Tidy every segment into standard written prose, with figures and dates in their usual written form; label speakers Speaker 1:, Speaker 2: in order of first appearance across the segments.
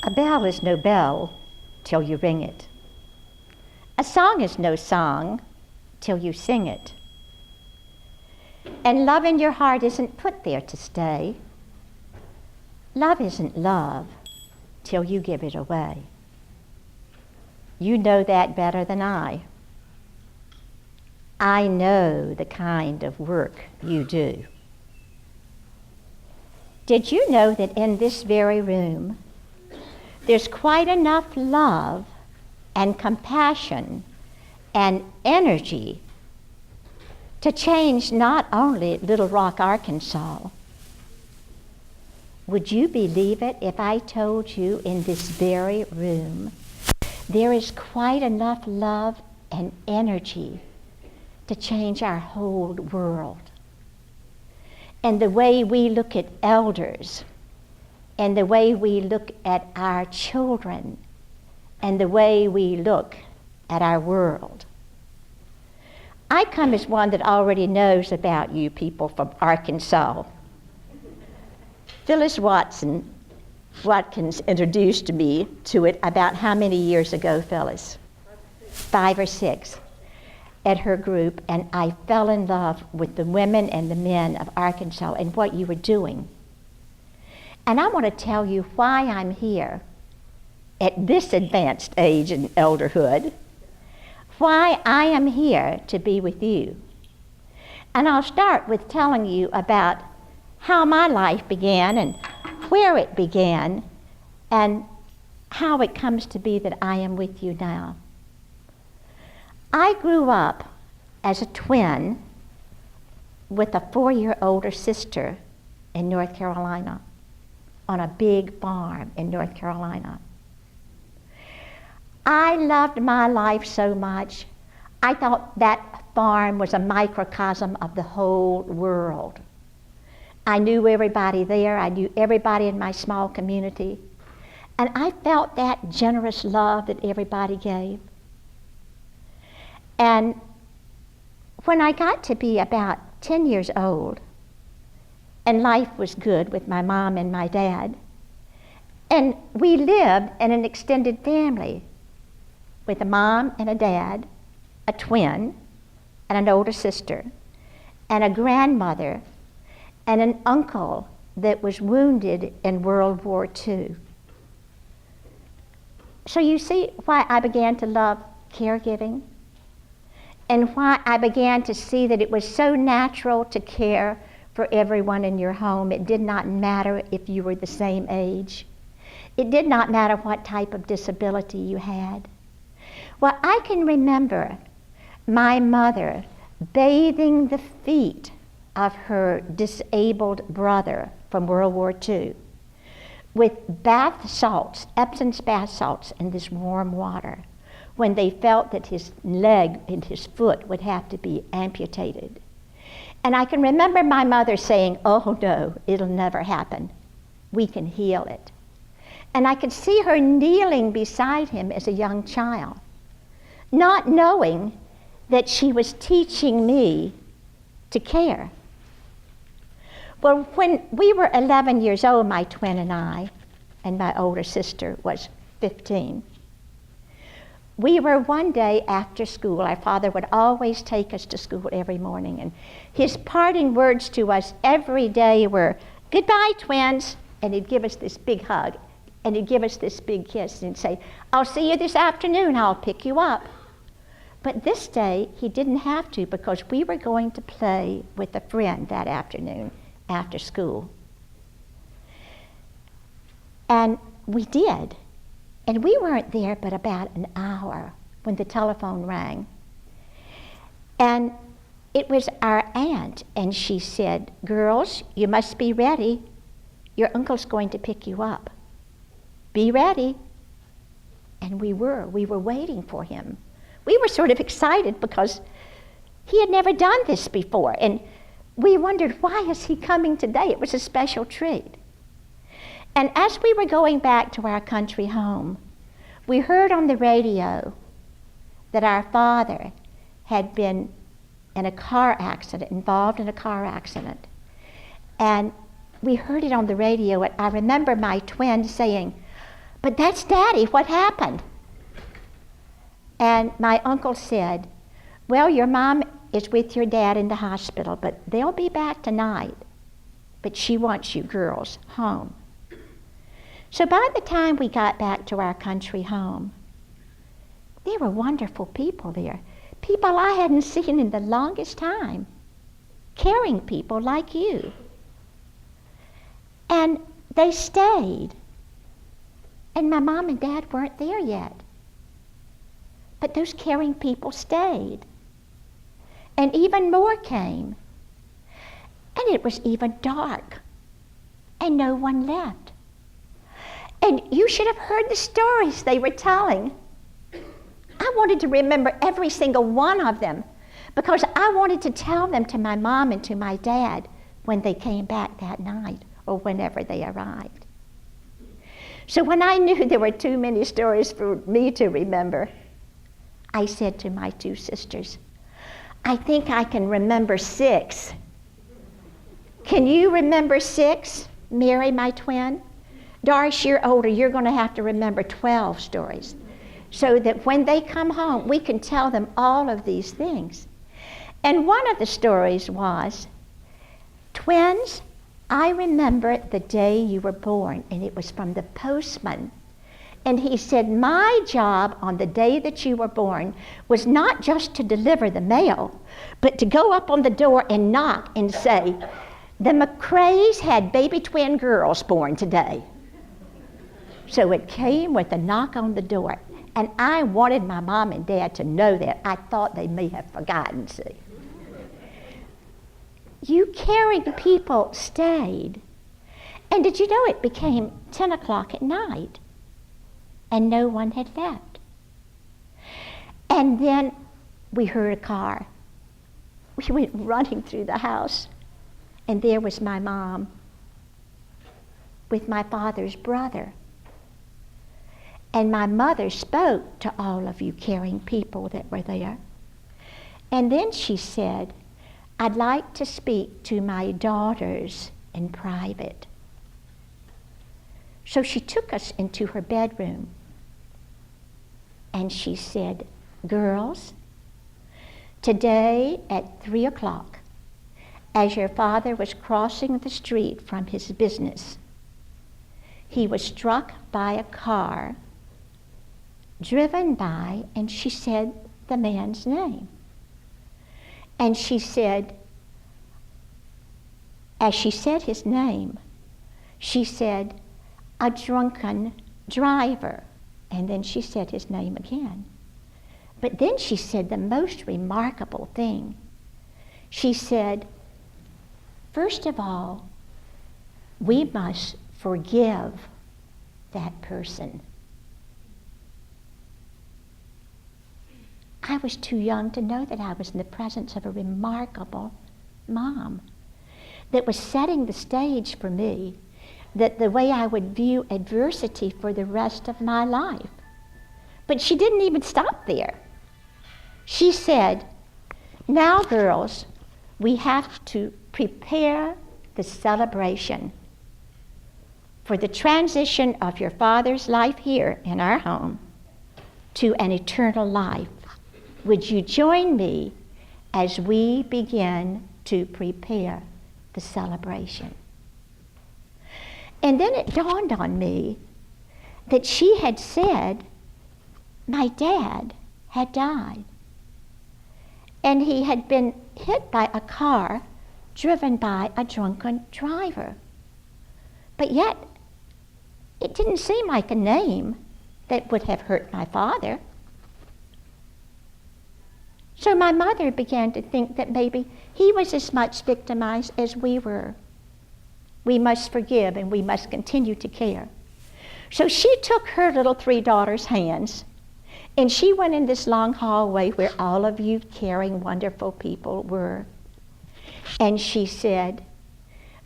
Speaker 1: A bell is no bell till you ring it. A song is no song till you sing it. And love in your heart isn't put there to stay. Love isn't love till you give it away. You know that better than I. I know the kind of work you do. Did you know that in this very room, there's quite enough love and compassion and energy to change not only Little Rock, Arkansas. Would you believe it if I told you in this very room there is quite enough love and energy to change our whole world? And the way we look at elders, and the way we look at our children, and the way we look at our world. I come as one that already knows about you people from Arkansas. Phyllis Watkins introduced me to it about how many years ago, Phyllis? 5 or 6 at her group, and I fell in love with the women and the men of Arkansas and what you were doing. And I want to tell you why I'm here at this advanced age in elderhood, why I am here to be with you. And I'll start with telling you about how my life began and where it began and how it comes to be that I am with you now. I grew up as a twin with a 4-year older sister in North Carolina on a big farm in North Carolina. I loved my life so much, I thought that farm was a microcosm of the whole world. I knew everybody there, I knew everybody in my small community, and I felt that generous love that everybody gave. And when I got to be about 10 years old, and life was good with my mom and my dad, and we lived in an extended family with a mom and a dad, a twin, and an older sister, and a grandmother, and an uncle that was wounded in World War II. So you see why I began to love caregiving, and why I began to see that it was so natural to care for everyone in your home. It did not matter if you were the same age. It did not matter what type of disability you had. Well, I can remember my mother bathing the feet of her disabled brother from World War II with bath salts, Epsom's bath salts, in this warm water when they felt that his leg and his foot would have to be amputated. And I can remember my mother saying, "Oh no, it'll never happen. We can heal it." And I could see her kneeling beside him as a young child, not knowing that she was teaching me to care. Well, when we were 11 years old, my twin and I, and my older sister was 15, we were one day after school. Our father would always take us to school every morning, and his parting words to us every day were, "Goodbye, twins," and he'd give us this big hug, and he'd give us this big kiss, and he'd say, "I'll see you this afternoon, I'll pick you up." But this day, he didn't have to, because we were going to play with a friend that afternoon after school. And we did. And we weren't there but about an hour when the telephone rang. And it was our aunt, and she said, "Girls, you must be ready. Your uncle's going to pick you up. Be ready." And we were waiting for him. We were sort of excited because he had never done this before, and we wondered, why is he coming today? It was a special treat. And as we were going back to our country home, we heard on the radio that our father had been in a car accident, involved in a car accident. And we heard it on the radio, and I remember my twin saying, But that's Daddy, what happened? And my uncle said, well, your mom is with your dad in the hospital, but they'll be back tonight. But she wants you girls home. So by the time we got back to our country home, there were wonderful people there. People I hadn't seen in the longest time. Caring people like you. And they stayed. And my mom and dad weren't there yet. But those caring people stayed. And even more came. And it was even dark. And no one left. And you should have heard the stories they were telling. I wanted to remember every single one of them because I wanted to tell them to my mom and to my dad when they came back that night or whenever they arrived. So when I knew there were too many stories for me to remember, I said to my two sisters, I think I can remember 6. Can you remember 6, Mary, my twin? Doris, you're older, you're going to have to remember 12 stories so that when they come home, we can tell them all of these things. And one of the stories was, twins, I remember the day you were born, and it was from the postman. And he said, my job on the day that you were born was not just to deliver the mail, but to go up on the door and knock and say, the McCraes had baby twin girls born today. So it came with a knock on the door. And I wanted my mom and dad to know that. I thought they may have forgotten, see. You caring people stayed. And did you know it became 10 o'clock at night? And no one had left. And then we heard a car. We went running through the house. And there was my mom with my father's brother. And my mother spoke to all of you caring people that were there. And then she said, I'd like to speak to my daughters in private. So she took us into her bedroom. And she said, girls, today at 3 o'clock, as your father was crossing the street from his business, he was struck by a car driven by, and she said the man's name. And she said, as she said his name, she said, a drunken driver. And then she said his name again. But then she said the most remarkable thing. She said, first of all, we must forgive that person. I was too young to know that I was in the presence of a remarkable mom that was setting the stage for me, that the way I would view adversity for the rest of my life. But she didn't even stop there. She said, now girls, we have to prepare the celebration for the transition of your father's life here in our home to an eternal life. Would you join me as we begin to prepare the celebration? And then it dawned on me that she had said my dad had died. And he had been hit by a car driven by a drunken driver. But yet, it didn't seem like a name that would have hurt my father. So my mother began to think that maybe he was as much victimized as we were. We must forgive and we must continue to care. So she took her little 3 daughters' hands and she went in this long hallway where all of you caring, wonderful people were. And she said,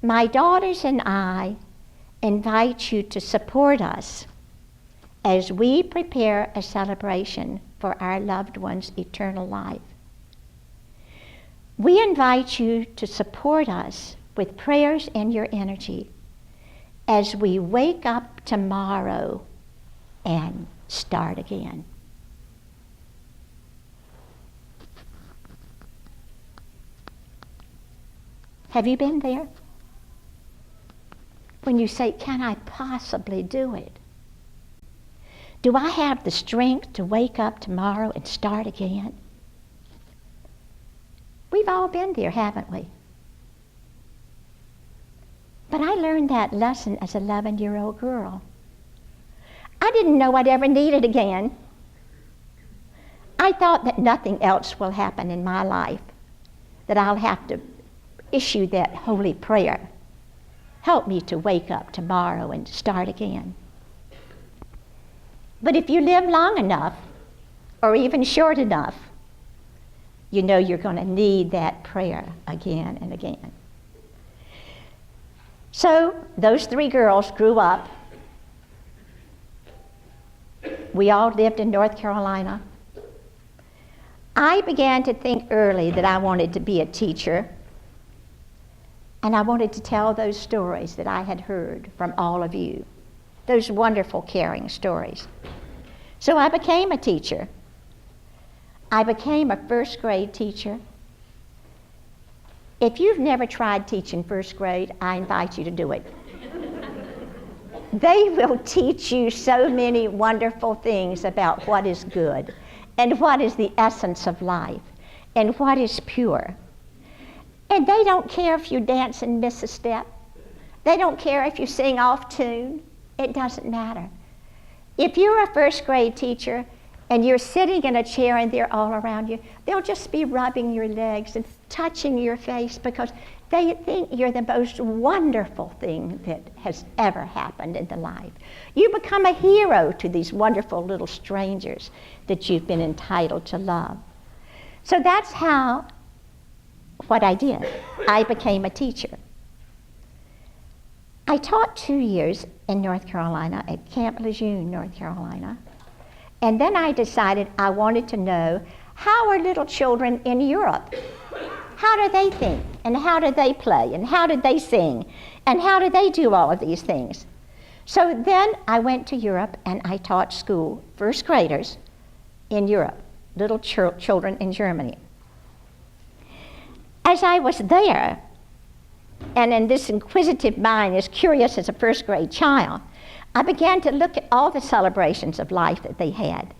Speaker 1: my daughters and I invite you to support us as we prepare a celebration for our loved one's eternal life. We invite you to support us with prayers and your energy as we wake up tomorrow and start again. Have you been there? When you say, can I possibly do it? Do I have the strength to wake up tomorrow and start again? We've all been there, haven't we? But I learned that lesson as an 11-year-old girl. I didn't know I'd ever need it again. I thought that nothing else will happen in my life, that I'll have to issue that holy prayer. Help me to wake up tomorrow and start again. But if you live long enough, or even short enough, you know you're going to need that prayer again and again. So those 3 girls grew up. We all lived in North Carolina. I began to think early that I wanted to be a teacher, and I wanted to tell those stories that I had heard from all of you, those wonderful, caring stories. So I became a teacher. I became a first grade teacher. If you've never tried teaching first grade, I invite you to do it. They will teach you so many wonderful things about what is good and what is the essence of life and what is pure. And they don't care if you dance and miss a step. They don't care if you sing off tune. It doesn't matter. If you're a first grade teacher and you're sitting in a chair and they're all around you, they'll just be rubbing your legs and touching your face because they think you're the most wonderful thing that has ever happened in the life. You become a hero to these wonderful little strangers that you've been entitled to love. So that's what I did. I became a teacher. I taught 2 years in North Carolina at Camp Lejeune, North Carolina. And then I decided I wanted to know, how are little children in Europe? How do they think? And how do they play? And how do they sing? And how do they do all of these things? So then I went to Europe and I taught school, first graders in Europe, little children in Germany. As I was there, and in this inquisitive mind, as curious as a first grade child, I began to look at all the celebrations of life that they had.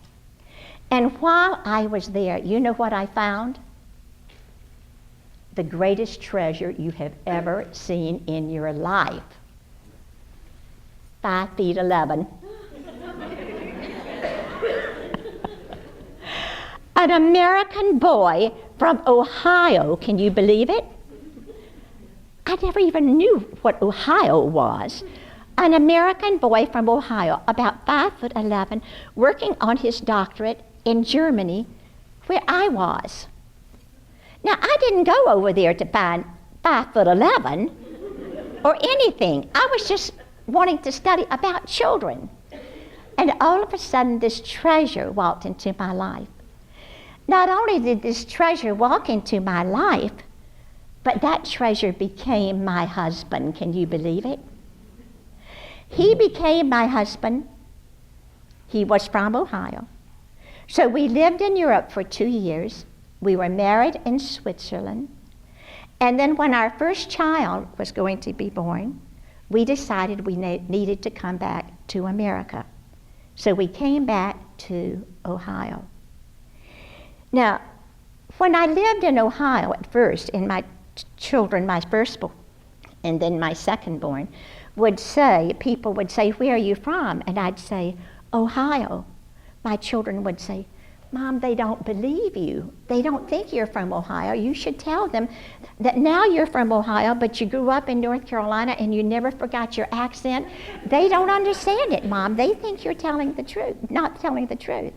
Speaker 1: And while I was there, you know what I found? The greatest treasure you have ever seen in your life. 5'11". An American boy from Ohio, can you believe it? I never even knew what Ohio was. An American boy from Ohio, about 5'11", working on his doctorate in Germany, where I was. Now, I didn't go over there to find 5'11" or anything. I was just wanting to study about children. And all of a sudden, this treasure walked into my life. Not only did this treasure walk into my life, but that treasure became my husband. Can you believe it? He became my husband. He was from Ohio. So we lived in Europe for 2 years. We were married in Switzerland. And then when our first child was going to be born, we decided we needed to come back to America. So we came back to Ohio. Now, when I lived in Ohio at first, and my children, my firstborn and then my secondborn, people would say, "Where are you from?" And I'd say, "Ohio." My children would say, "Mom, they don't believe you. They don't think you're from Ohio. You should tell them that now you're from Ohio, but you grew up in North Carolina and you never forgot your accent. They don't understand it, Mom. They think you're telling the truth, not telling the truth."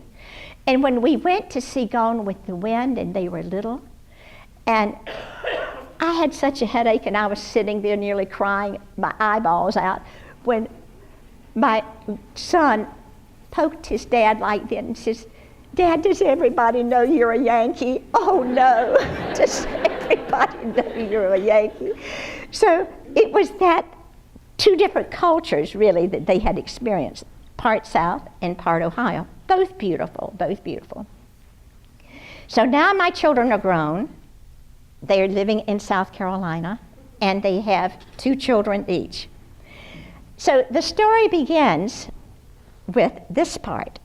Speaker 1: And when we went to see Gone with the Wind, and they were little, and I had such a headache, and I was sitting there nearly crying my eyeballs out when my son poked his dad like that and says, "Dad, does everybody know you're a Yankee?" "Oh no, does everybody know you're a Yankee?" So it was that 2 different cultures really that they had experienced. part South and part Ohio. Both beautiful, both beautiful. So now my children are grown. They're living in South Carolina, and they have 2 children each. So the story begins with this part.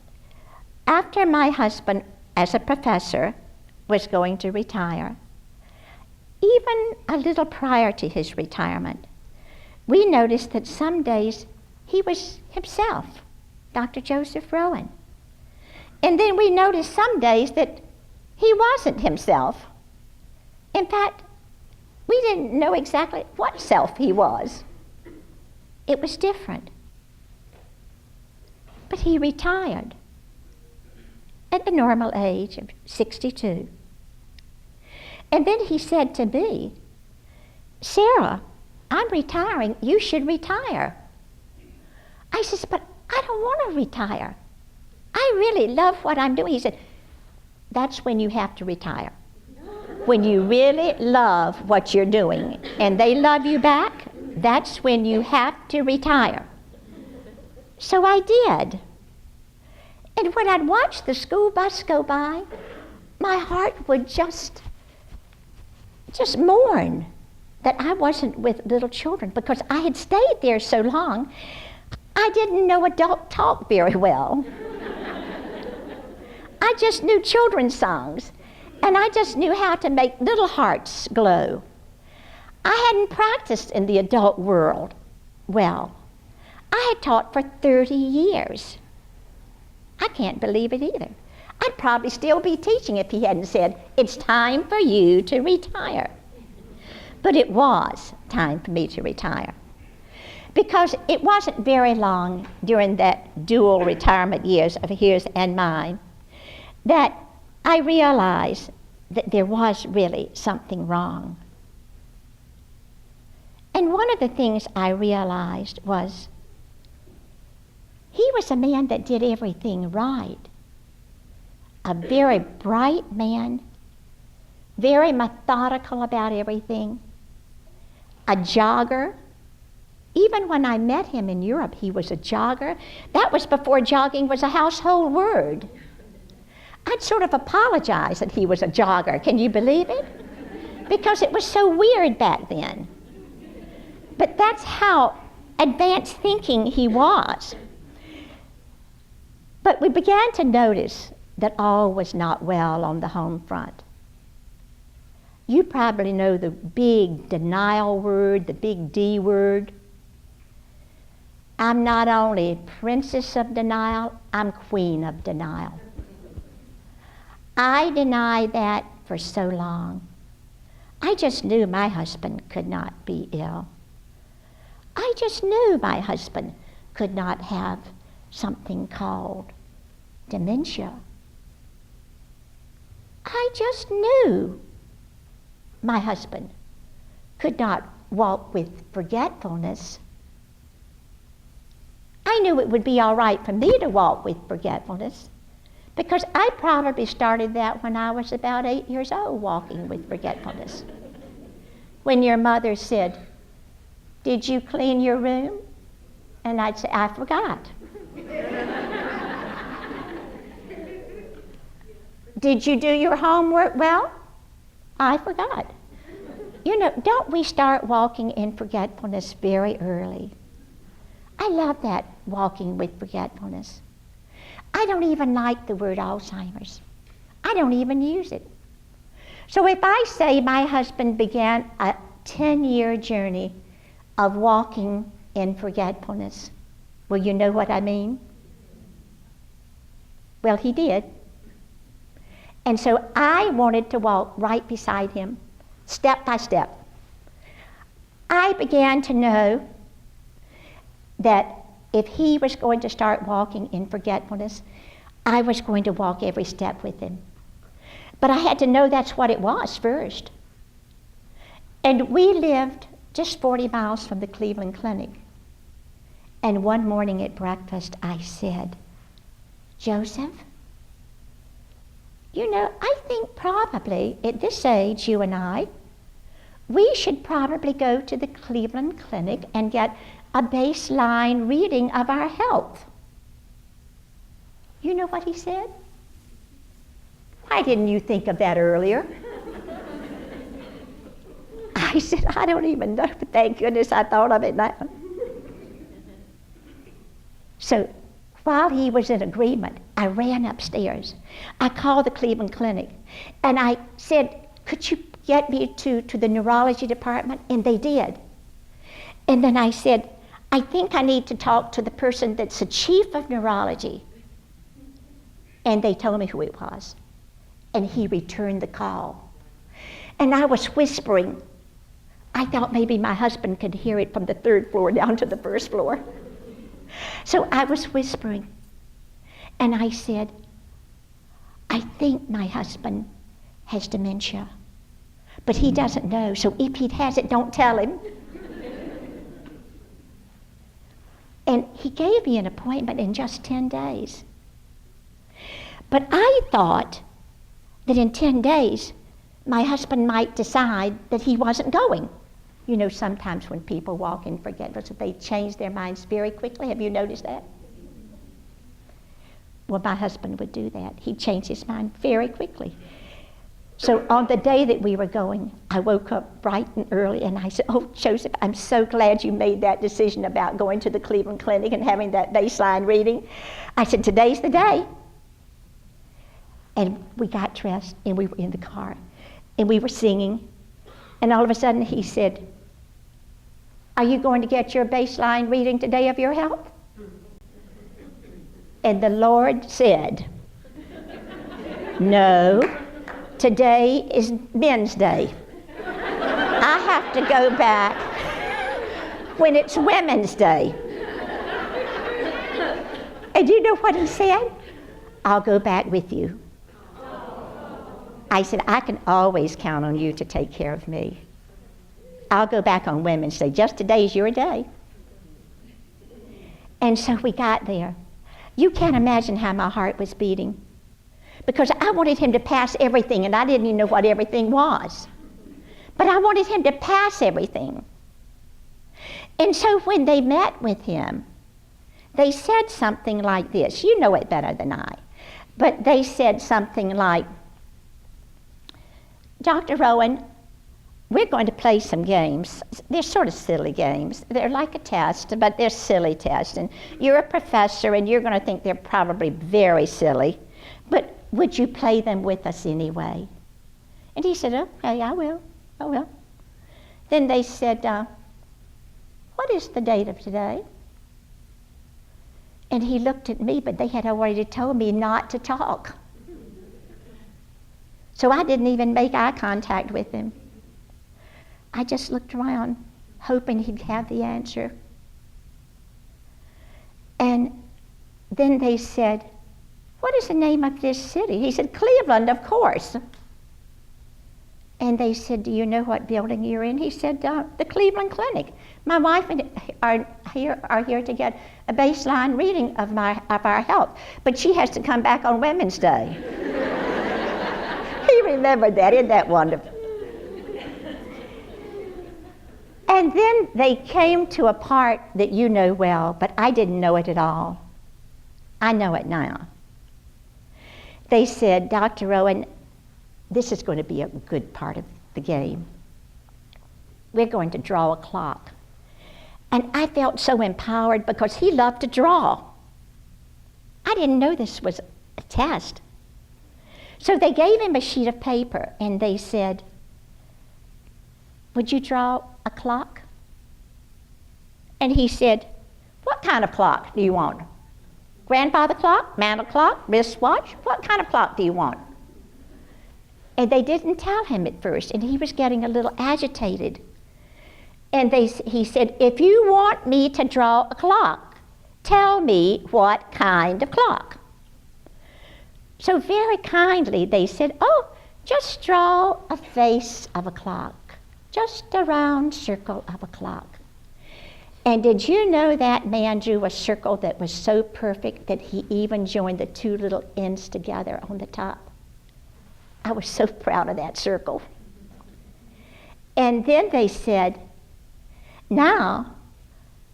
Speaker 1: After my husband, as a professor, was going to retire, even a little prior to his retirement, we noticed that some days he was himself, Dr. Joseph Rowan. And then we noticed some days that he wasn't himself. In fact, we didn't know exactly what self he was. It was different. But he retired at the normal age of 62. And then he said to me, "Sarah, I'm retiring. You should retire." I says, "But I don't want to retire. I really love what I'm doing." He said, "That's when you have to retire. When you really love what you're doing and they love you back, that's when you have to retire." So I did. And when I'd watch the school bus go by, my heart would just mourn that I wasn't with little children, because I had stayed there so long, I didn't know adult talk very well. I just knew children's songs, and I just knew how to make little hearts glow. I hadn't practiced in the adult world well. I had taught for 30 years. I can't believe it either. I'd probably still be teaching if he hadn't said, "It's time for you to retire." But it was time for me to retire, because it wasn't very long during that dual retirement years of his and mine that I realized that there was really something wrong. And one of the things I realized was he was a man that did everything right. A very bright man, very methodical about everything, a jogger. Even when I met him in Europe, he was a jogger. That was before jogging was a household word. I'd sort of apologize that he was a jogger. Can you believe it? Because it was so weird back then. But that's how advanced thinking he was. But we began to notice that all was not well on the home front. You probably know the big denial word, the big D word. I'm not only princess of denial, I'm queen of denial. I denied that for so long. I just knew my husband could not be ill. I just knew my husband could not have something called dementia. I just knew my husband could not walk with forgetfulness. I knew it would be all right for me to walk with forgetfulness, because I probably started that when I was about 8 years old, walking with forgetfulness. When your mother said, "Did you clean your room?" And I'd say, "I forgot." "Did you do your homework well?" "I forgot." You know, don't we start walking in forgetfulness very early? I love that, walking with forgetfulness. I don't even like the word Alzheimer's. I don't even use it. So if I say my husband began a 10-year journey of walking in forgetfulness, will you know what I mean? Well, he did. And so I wanted to walk right beside him, step by step. I began to know that if he was going to start walking in forgetfulness, I was going to walk every step with him. But I had to know that's what it was first. And we lived just 40 miles from the Cleveland Clinic. And one morning at breakfast, I said, "Joseph, you know, I think probably at this age, you and I, we should probably go to the Cleveland Clinic and get a baseline reading of our health. You know what he said? Why didn't you think of that earlier? I said, I don't even know, but thank goodness I thought of it now. So while he was in agreement, I ran upstairs. I called the Cleveland Clinic, and I said, could you get me to the neurology department? And they did. And then I said, I think I need to talk to the person that's the chief of neurology. And they told me who it was. And he returned the call. And I was whispering. I thought maybe my husband could hear it from the 3rd floor down to the 1st floor. So I was whispering. And I said, I think my husband has dementia. But he doesn't know, so if he has it, don't tell him. And he gave me an appointment in just 10 days. But I thought that in 10 days, my husband might decide that he wasn't going. You know, sometimes when people walk in forgetfulness, they change their minds very quickly. Have you noticed that? Well, my husband would do that. He'd change his mind very quickly. So on the day that we were going, I woke up bright and early, and I said, oh, Joseph, I'm so glad you made that decision about going to the Cleveland Clinic and having that baseline reading. I said, today's the day. And we got dressed, and we were in the car, and we were singing. And all of a sudden he said, are you going to get your baseline reading today of your health? And the Lord said, no, today is Men's Day. I have to go back when it's Women's Day. And you know what he said? I'll go back with you. I said, I can always count on you to take care of me. I'll go back on Women's Day. Just today's your day. And so we got there. You can't imagine how my heart was beating, because I wanted him to pass everything, and I didn't even know what everything was. But I wanted him to pass everything. And so when they met with him, they said something like this. You know it better than I. But they said something like, Dr. Rowan, we're going to play some games. They're sort of silly games. They're like a test, but they're silly tests. And you're a professor, and you're going to think they're probably very silly. But would you play them with us anyway? And he said, okay, I will. Then they said, what is the date of today? And he looked at me, but they had already told me not to talk. So I didn't even make eye contact with him. I just looked around, hoping he'd have the answer. And then they said, what is the name of this city? He said, Cleveland, of course. And they said, do you know what building you're in? He said, the Cleveland Clinic. My wife and are here to get a baseline reading of our health, but she has to come back on Women's Day. He remembered that. Isn't that wonderful? And then they came to a part that you know well, but I didn't know it at all. I know it now. They said, Dr. Rowan, this is going to be a good part of the game. We're going to draw a clock. And I felt so empowered because he loved to draw. I didn't know this was a test. So they gave him a sheet of paper, and they said, would you draw a clock? And he said, what kind of clock do you want? Grandfather clock, mantle clock, wristwatch? What kind of clock do you want? And they didn't tell him at first, and he was getting a little agitated. And he said, if you want me to draw a clock, tell me what kind of clock. So very kindly they said, oh, just draw a face of a clock, just a round circle of a clock. And did you know that man drew a circle that was so perfect that he even joined the two little ends together on the top? I was so proud of that circle. And then they said, now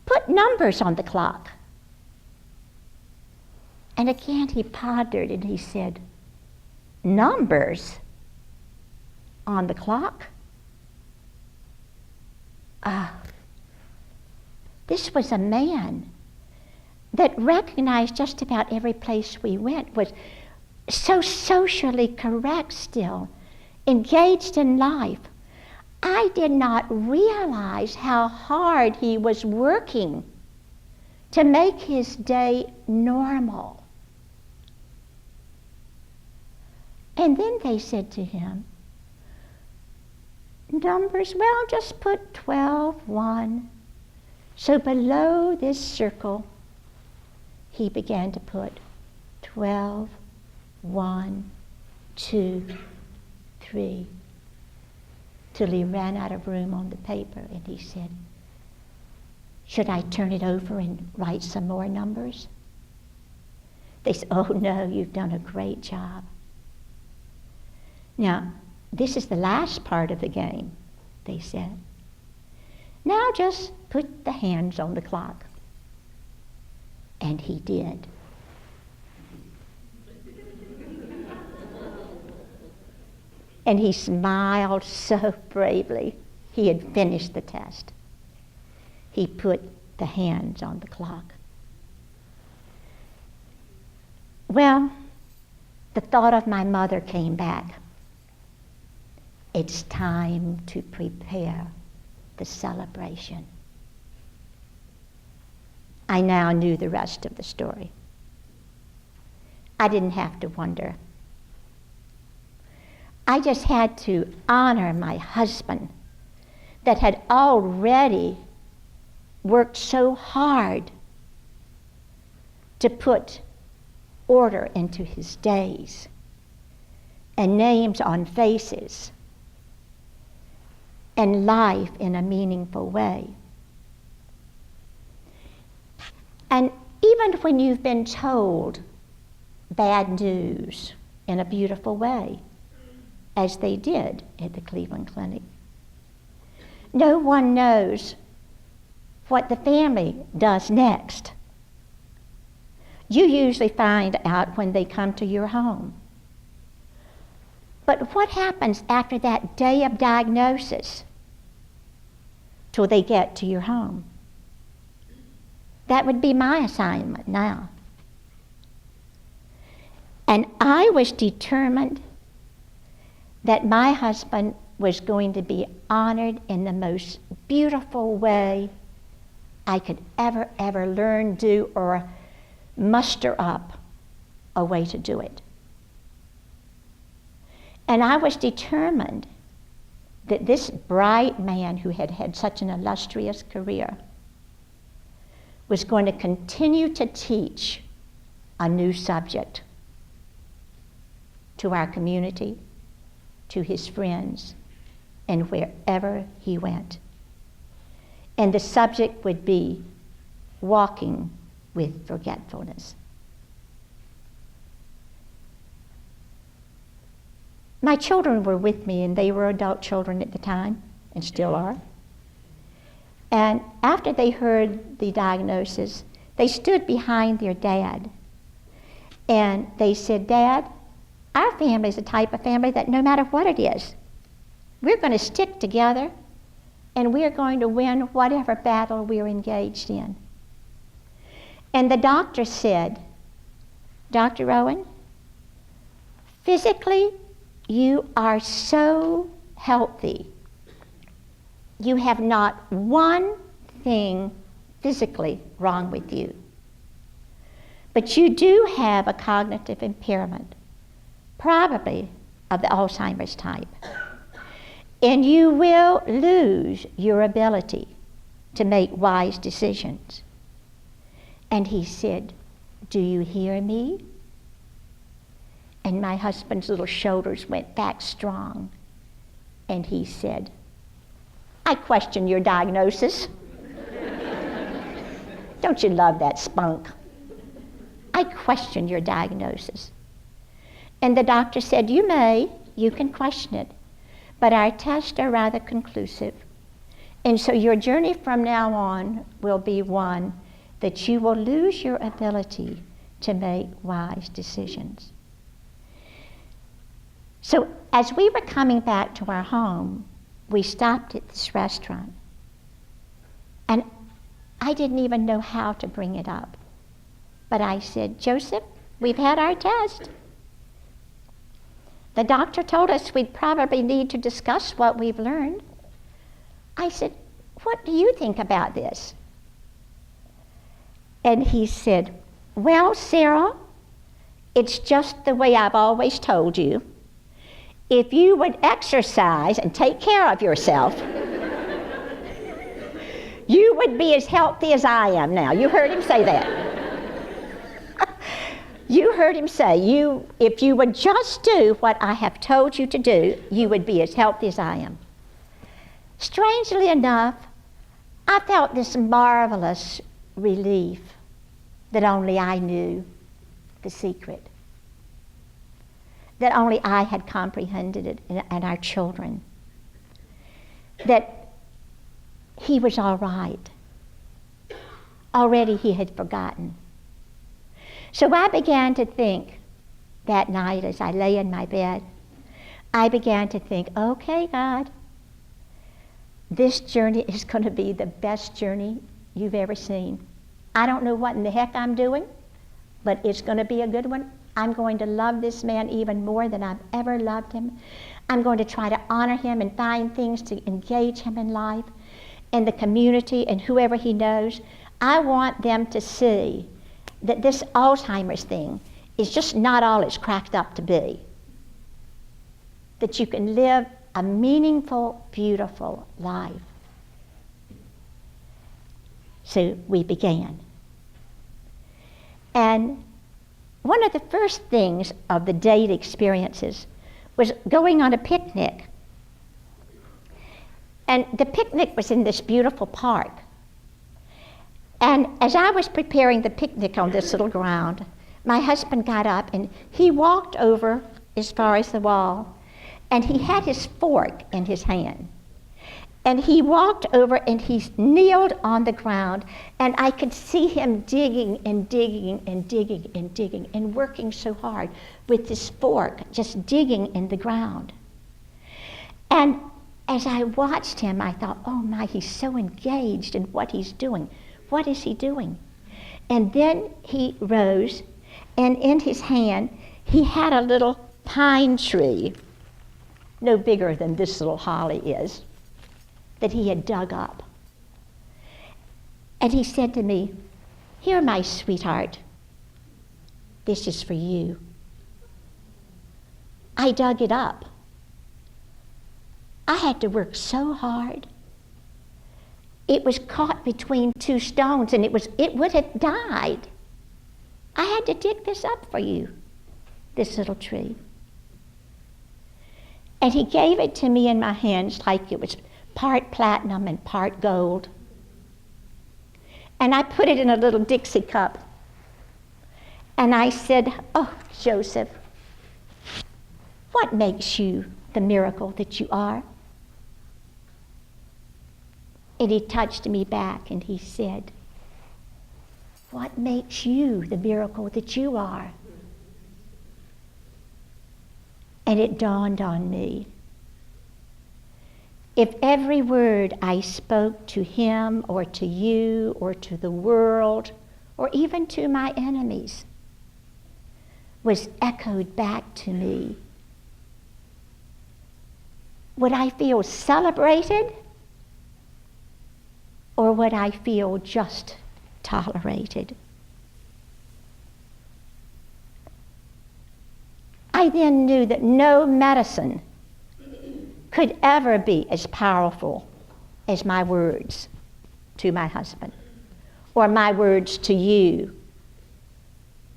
Speaker 1: put numbers on the clock. And again he pondered and he said, numbers on the clock? This was a man that recognized just about every place we went, was so socially correct still, engaged in life. I did not realize how hard he was working to make his day normal. And then they said to him, numbers, well, just put 12, 1. So below this circle, he began to put 12, 1, 2, 3, till he ran out of room on the paper, and he said, should I turn it over and write some more numbers? They said, oh no, you've done a great job. Now, this is the last part of the game, they said. Now just put the hands on the clock. And he did. And he smiled so bravely. He had finished the test. He put the hands on the clock. Well, the thought of my mother came back. It's time to prepare the celebration. I now knew the rest of the story. I didn't have to wonder. I just had to honor my husband that had already worked so hard to put order into his days and names on faces and life in a meaningful way. And even when you've been told bad news in a beautiful way, as they did at the Cleveland Clinic, no one knows what the family does next. You usually find out when they come to your home. But what happens after that day of diagnosis till they get to your home? That would be my assignment now. And I was determined that my husband was going to be honored in the most beautiful way I could ever learn, do, or muster up a way to do it. And I was determined that this bright man who had had such an illustrious career was going to continue to teach a new subject to our community, to his friends, and wherever he went. And the subject would be walking with forgetfulness. My children were with me, and they were adult children at the time, and still are. And after they heard the diagnosis, they stood behind their dad, and they said, Dad, our family is the type of family that no matter what it is, we're going to stick together, and we're going to win whatever battle we're engaged in. And the doctor said, Dr. Rowan, physically, you are so healthy. You have not one thing physically wrong with you. But you do have a cognitive impairment, probably of the Alzheimer's type. And you will lose your ability to make wise decisions. And he said, do you hear me? And my husband's little shoulders went back strong. And he said, I question your diagnosis. Don't you love that spunk? I question your diagnosis. And the doctor said, you can question it, but our tests are rather conclusive. And so your journey from now on will be one that you will lose your ability to make wise decisions. So as we were coming back to our home, we stopped at this restaurant. And I didn't even know how to bring it up. But I said, Joseph, we've had our test. The doctor told us we'd probably need to discuss what we've learned. I said, what do you think about this? And he said, well, Sarah, it's just the way I've always told you. If you would exercise and take care of yourself, you would be as healthy as I am now. You heard him say that. You heard him say, if you would just do what I have told you to do, you would be as healthy as I am. Strangely enough, I felt this marvelous relief that only I knew the secret, that only I had comprehended it, and our children, that he was all right. Already he had forgotten. So I began to think that night as I lay in my bed, I began to think, okay, God, this journey is going to be the best journey you've ever seen. I don't know what in the heck I'm doing, but it's going to be a good one. I'm going to love this man even more than I've ever loved him. I'm going to try to honor him and find things to engage him in life and the community and whoever he knows. I want them to see that this Alzheimer's thing is just not all it's cracked up to be. That you can live a meaningful, beautiful life. So we began. And one of the first things of the date experiences was going on a picnic. And the picnic was in this beautiful park. And as I was preparing the picnic on this little ground, my husband got up and he walked over as far as the wall, and he had his fork in his hand. And he walked over and he kneeled on the ground, and I could see him digging and digging and digging and digging and working so hard with this fork, just digging in the ground. And as I watched him, I thought, oh my, he's so engaged in what he's doing. What is he doing? And then he rose, and in his hand, he had a little pine tree, no bigger than this little holly is, that he had dug up. And he said to me, here, my sweetheart, this is for you. I dug it up. I had to work so hard. It was caught between two stones, and it would have died. I had to dig this up for you, this little tree. And he gave it to me in my hands like it was part platinum and part gold. And I put it in a little Dixie cup. And I said, oh, Joseph, what makes you the miracle that you are? And he touched me back and he said, what makes you the miracle that you are? And it dawned on me. If every word I spoke to him or to you or to the world or even to my enemies was echoed back to me, would I feel celebrated? Or would I feel just tolerated? I then knew that no medicine could ever be as powerful as my words to my husband, or my words to you,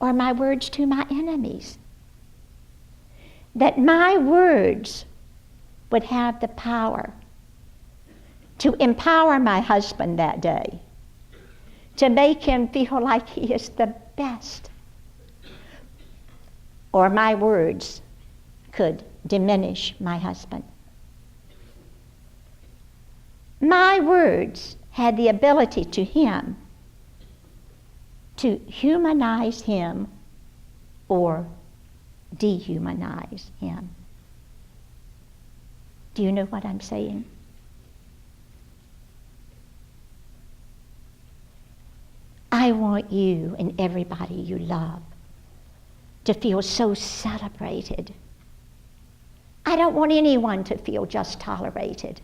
Speaker 1: or my words to my enemies. That my words would have the power to empower my husband that day, to make him feel like he is the best. Or my words could diminish my husband. My words had the ability to him to humanize him or dehumanize him. Do you know what I'm saying? I want you and everybody you love to feel so celebrated. I don't want anyone to feel just tolerated.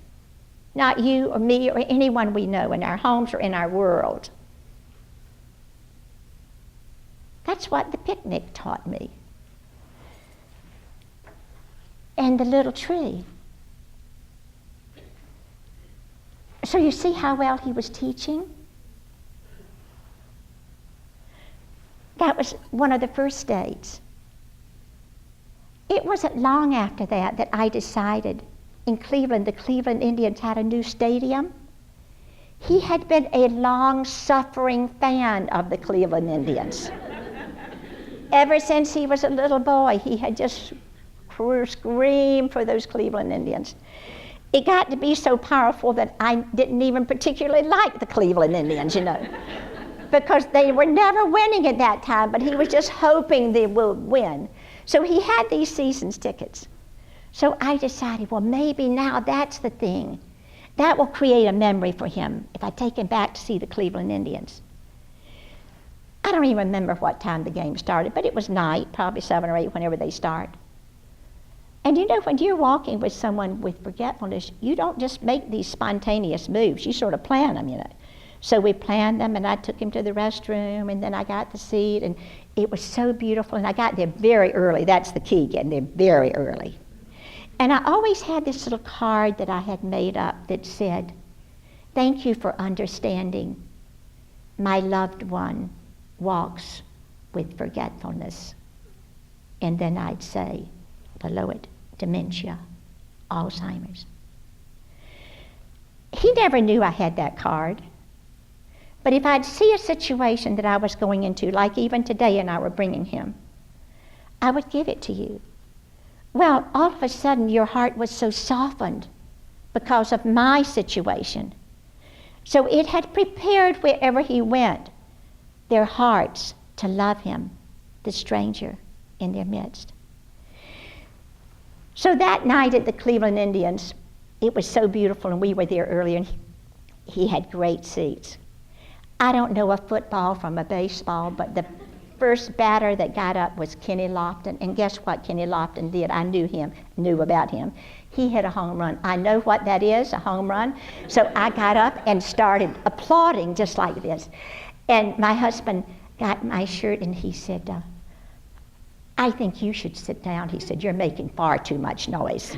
Speaker 1: Not you or me or anyone we know in our homes or in our world. That's what the picnic taught me. And the little tree. So you see how well he was teaching? That was one of the first days. It wasn't long after that I decided in Cleveland, the Cleveland Indians had a new stadium. He had been a long-suffering fan of the Cleveland Indians. Ever since he was a little boy, he had just screamed for those Cleveland Indians. It got to be so powerful that I didn't even particularly like the Cleveland Indians, you know, because they were never winning at that time, but he was just hoping they would win. So he had these season's tickets. So I decided, well, maybe now that's the thing. That will create a memory for him if I take him back to see the Cleveland Indians. I don't even remember what time the game started, but it was night, probably 7 or 8, whenever they start. And you know, when you're walking with someone with forgetfulness, you don't just make these spontaneous moves. You sort of plan them, you know. So we planned them, and I took him to the restroom, and then I got the seat, and it was so beautiful. And I got there very early. That's the key, getting there very early. And I always had this little card that I had made up that said, "Thank you for understanding. My loved one walks with forgetfulness." And then I'd say below it, dementia, Alzheimer's. He never knew I had that card. But if I'd see a situation that I was going into, like even today and I were bringing him, I would give it to you. Well, all of a sudden your heart was so softened because of my situation. So it had prepared wherever he went their hearts to love him, the stranger in their midst. So that night at the Cleveland Indians, it was so beautiful, and we were there earlier, and he had great seats. I don't know a football from a baseball, but the first batter that got up was Kenny Lofton, and guess what Kenny Lofton did? I knew about him. He hit a home run. I know what that is, a home run. So I got up and started applauding just like this. And my husband got my shirt, and he said, "I think you should sit down." He said, "You're making far too much noise."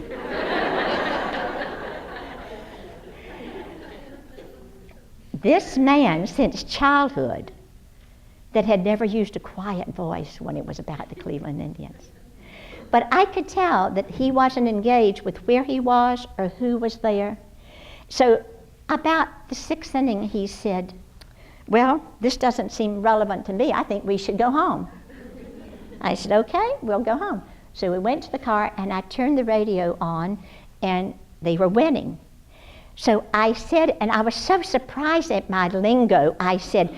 Speaker 1: This man, since childhood, that had never used a quiet voice when it was about the Cleveland Indians. But I could tell that he wasn't engaged with where he was or who was there. So about the 6th inning, he said, "Well, this doesn't seem relevant to me. I think we should go home." I said, "Okay, we'll go home." So we went to the car, and I turned the radio on, and they were winning. So I said, and I was so surprised at my lingo, I said,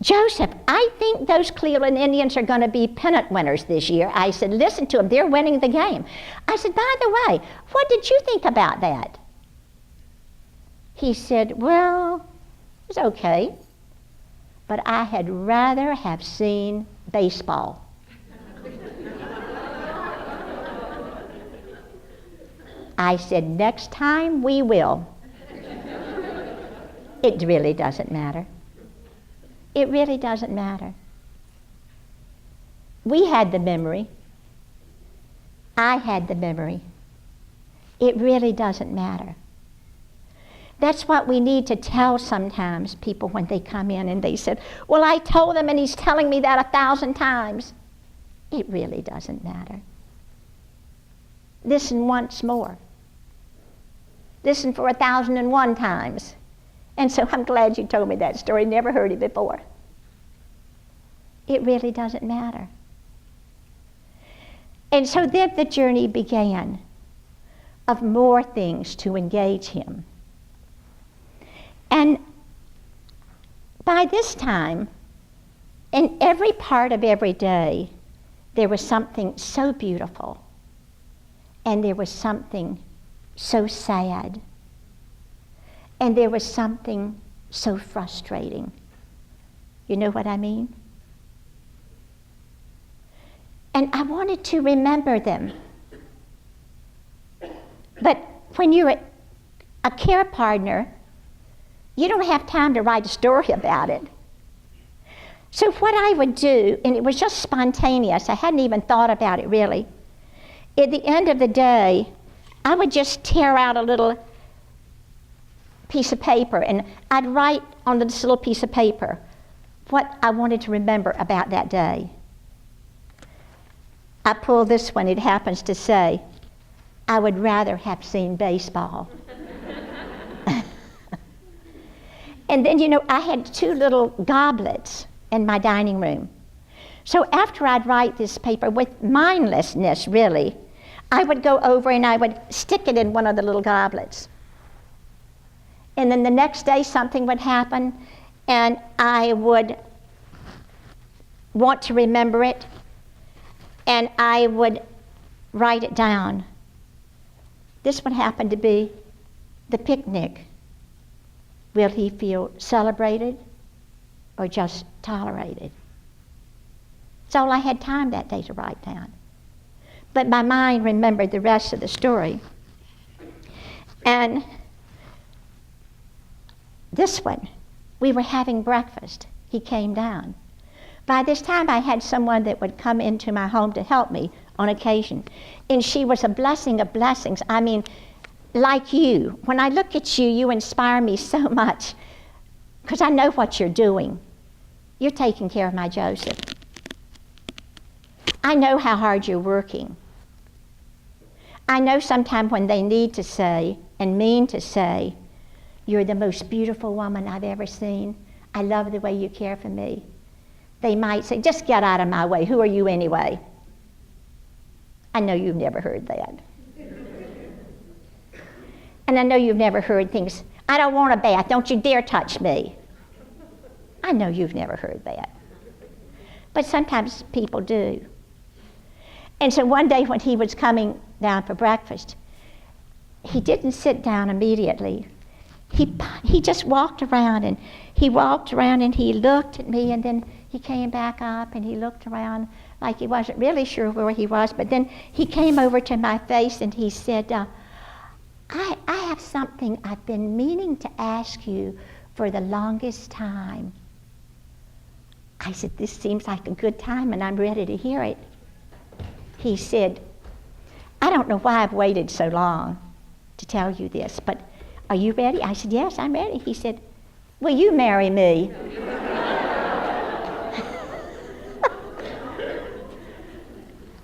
Speaker 1: "Joseph, I think those Cleveland Indians are going to be pennant winners this year." I said, "Listen to them, they're winning the game." I said, "By the way, what did you think about that?" He said, "Well, it's okay, but I had rather have seen baseball." I said, "Next time we will." It really doesn't matter. It really doesn't matter. We had the memory. I had the memory. It really doesn't matter. That's what we need to tell sometimes people when they come in and they said, "Well, I told him and he's telling me that 1,000 times. It really doesn't matter. Listen once more. Listen for 1,001 times. And so I'm glad you told me that story. Never heard it before. It really doesn't matter. And so then the journey began of more things to engage him. And by this time, In every part of every day, there was something so beautiful, and there was something so sad, and there was something so frustrating. You know what I mean? And I wanted to remember them. But when you're a care partner, you don't have time to write a story about it. So what I would do, and it was just spontaneous, I hadn't even thought about it really. At the end of the day, I would just tear out a little piece of paper, and I'd write on this little piece of paper what I wanted to remember about that day. I pulled this one. It happens to say, I would rather have seen baseball. And then, you know, I had 2 little goblets in my dining room. So after I'd write this paper with mindlessness, really, I would go over and I would stick it in one of the little goblets. And then the next day something would happen, and I would want to remember it, and I would write it down. This one happened to be the picnic. Will he feel celebrated or just tolerated? That's all I had time that day to write down. But my mind remembered the rest of the story. And this one, we were having breakfast. He came down. By this time, I had someone that would come into my home to help me on occasion. And she was a blessing of blessings. I mean, like you. When I look at you, you inspire me so much because I know what you're doing. You're taking care of my Joseph. I know how hard you're working. I know sometimes when they need to say and mean to say, you're the most beautiful woman I've ever seen. I love the way you care for me. They might say, just get out of my way. Who are you anyway? I know you've never heard that. And I know you've never heard things, I don't want a bath, don't you dare touch me. I know you've never heard that. But sometimes people do. And so one day when he was coming down for breakfast, he didn't sit down immediately. He just walked around and he looked at me, and then he came back up and he looked around like he wasn't really sure where he was, but then he came over to my face and he said, I have something I've been meaning to ask you for the longest time. I said, this seems like a good time and I'm ready to hear it. He said, I don't know why I've waited so long to tell you this, but are you ready? I said, yes, I'm ready. He said, will you marry me?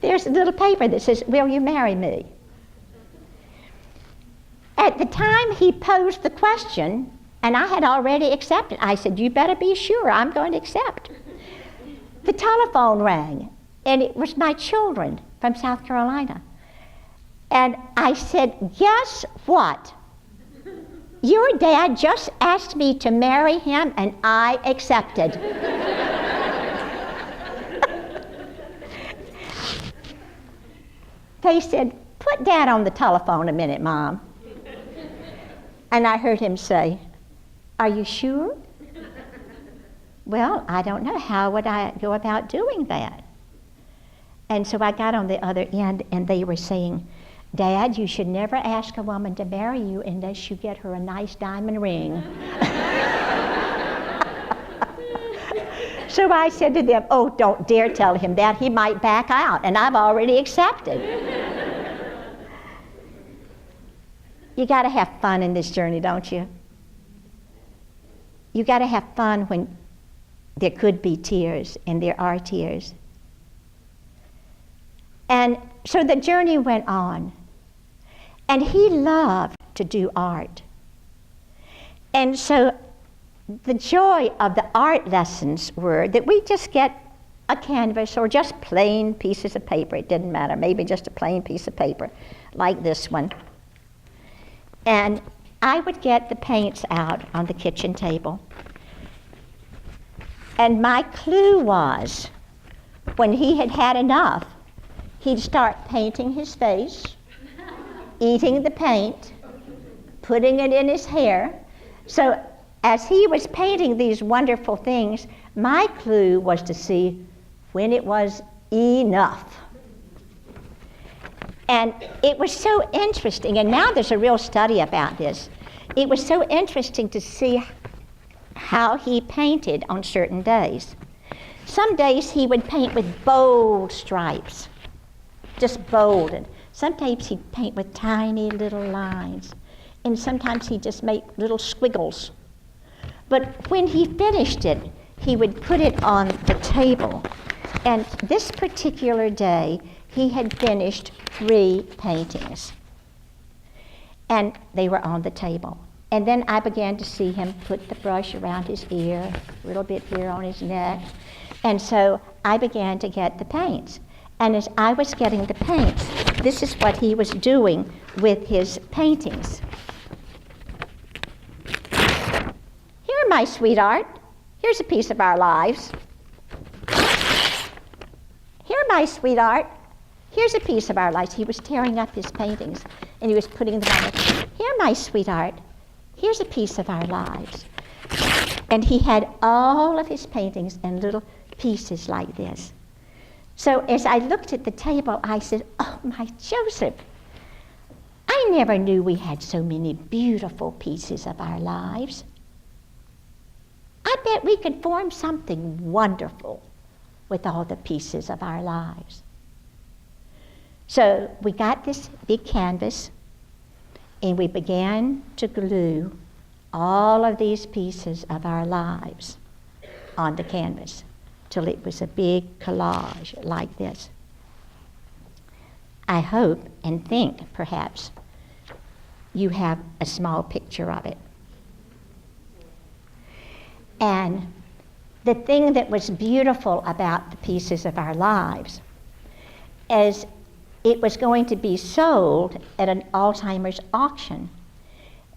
Speaker 1: There's a little paper that says, will you marry me? At the time he posed the question, and I had already accepted, I said, you better be sure I'm going to accept. The telephone rang, and it was my children from South Carolina. And I said, guess what? Your dad just asked me to marry him, and I accepted. They said, put Dad on the telephone a minute, Mom. And I heard him say, are you sure? Well, I don't know. How would I go about doing that? And so I got on the other end, and they were saying, Dad, you should never ask a woman to marry you unless you get her a nice diamond ring. So I said to them, oh, don't dare tell him that. He might back out, and I've already accepted. You got to have fun in this journey, don't you? You got to have fun when there could be tears, and there are tears. And so the journey went on. And he loved to do art. And so the joy of the art lessons were that we just get a canvas or just plain pieces of paper. It didn't matter, maybe just a plain piece of paper like this one. And I would get the paints out on the kitchen table. And my clue was, when he had had enough, he'd start painting his face, eating the paint, putting it in his hair. So as he was painting these wonderful things, my clue was to see when it was enough. And it was so interesting, and now there's a real study about this. It was so interesting to see how he painted on certain days. Some days he would paint with bold stripes, just bold. And sometimes he'd paint with tiny little lines. And sometimes he'd just make little squiggles. But when he finished it, he would put it on the table. And this particular day, he had finished 3 paintings. And they were on the table. And then I began to see him put the brush around his ear, a little bit here on his neck. And so I began to get the paints. And as I was getting the paints, this is what he was doing with his paintings. Here, my sweetheart, here's a piece of our lives. Here, my sweetheart, here's a piece of our lives. He was tearing up his paintings, and he was putting them on. Here, my sweetheart, here's a piece of our lives. And he had all of his paintings in little pieces like this. So as I looked at the table, I said, oh, my Joseph, I never knew we had so many beautiful pieces of our lives. I bet we could form something wonderful with all the pieces of our lives. So we got this big canvas, and we began to glue all of these pieces of our lives on the canvas till it was a big collage like this. I hope and think, perhaps, you have a small picture of it. And the thing that was beautiful about the pieces of our lives is it was going to be sold at an Alzheimer's auction.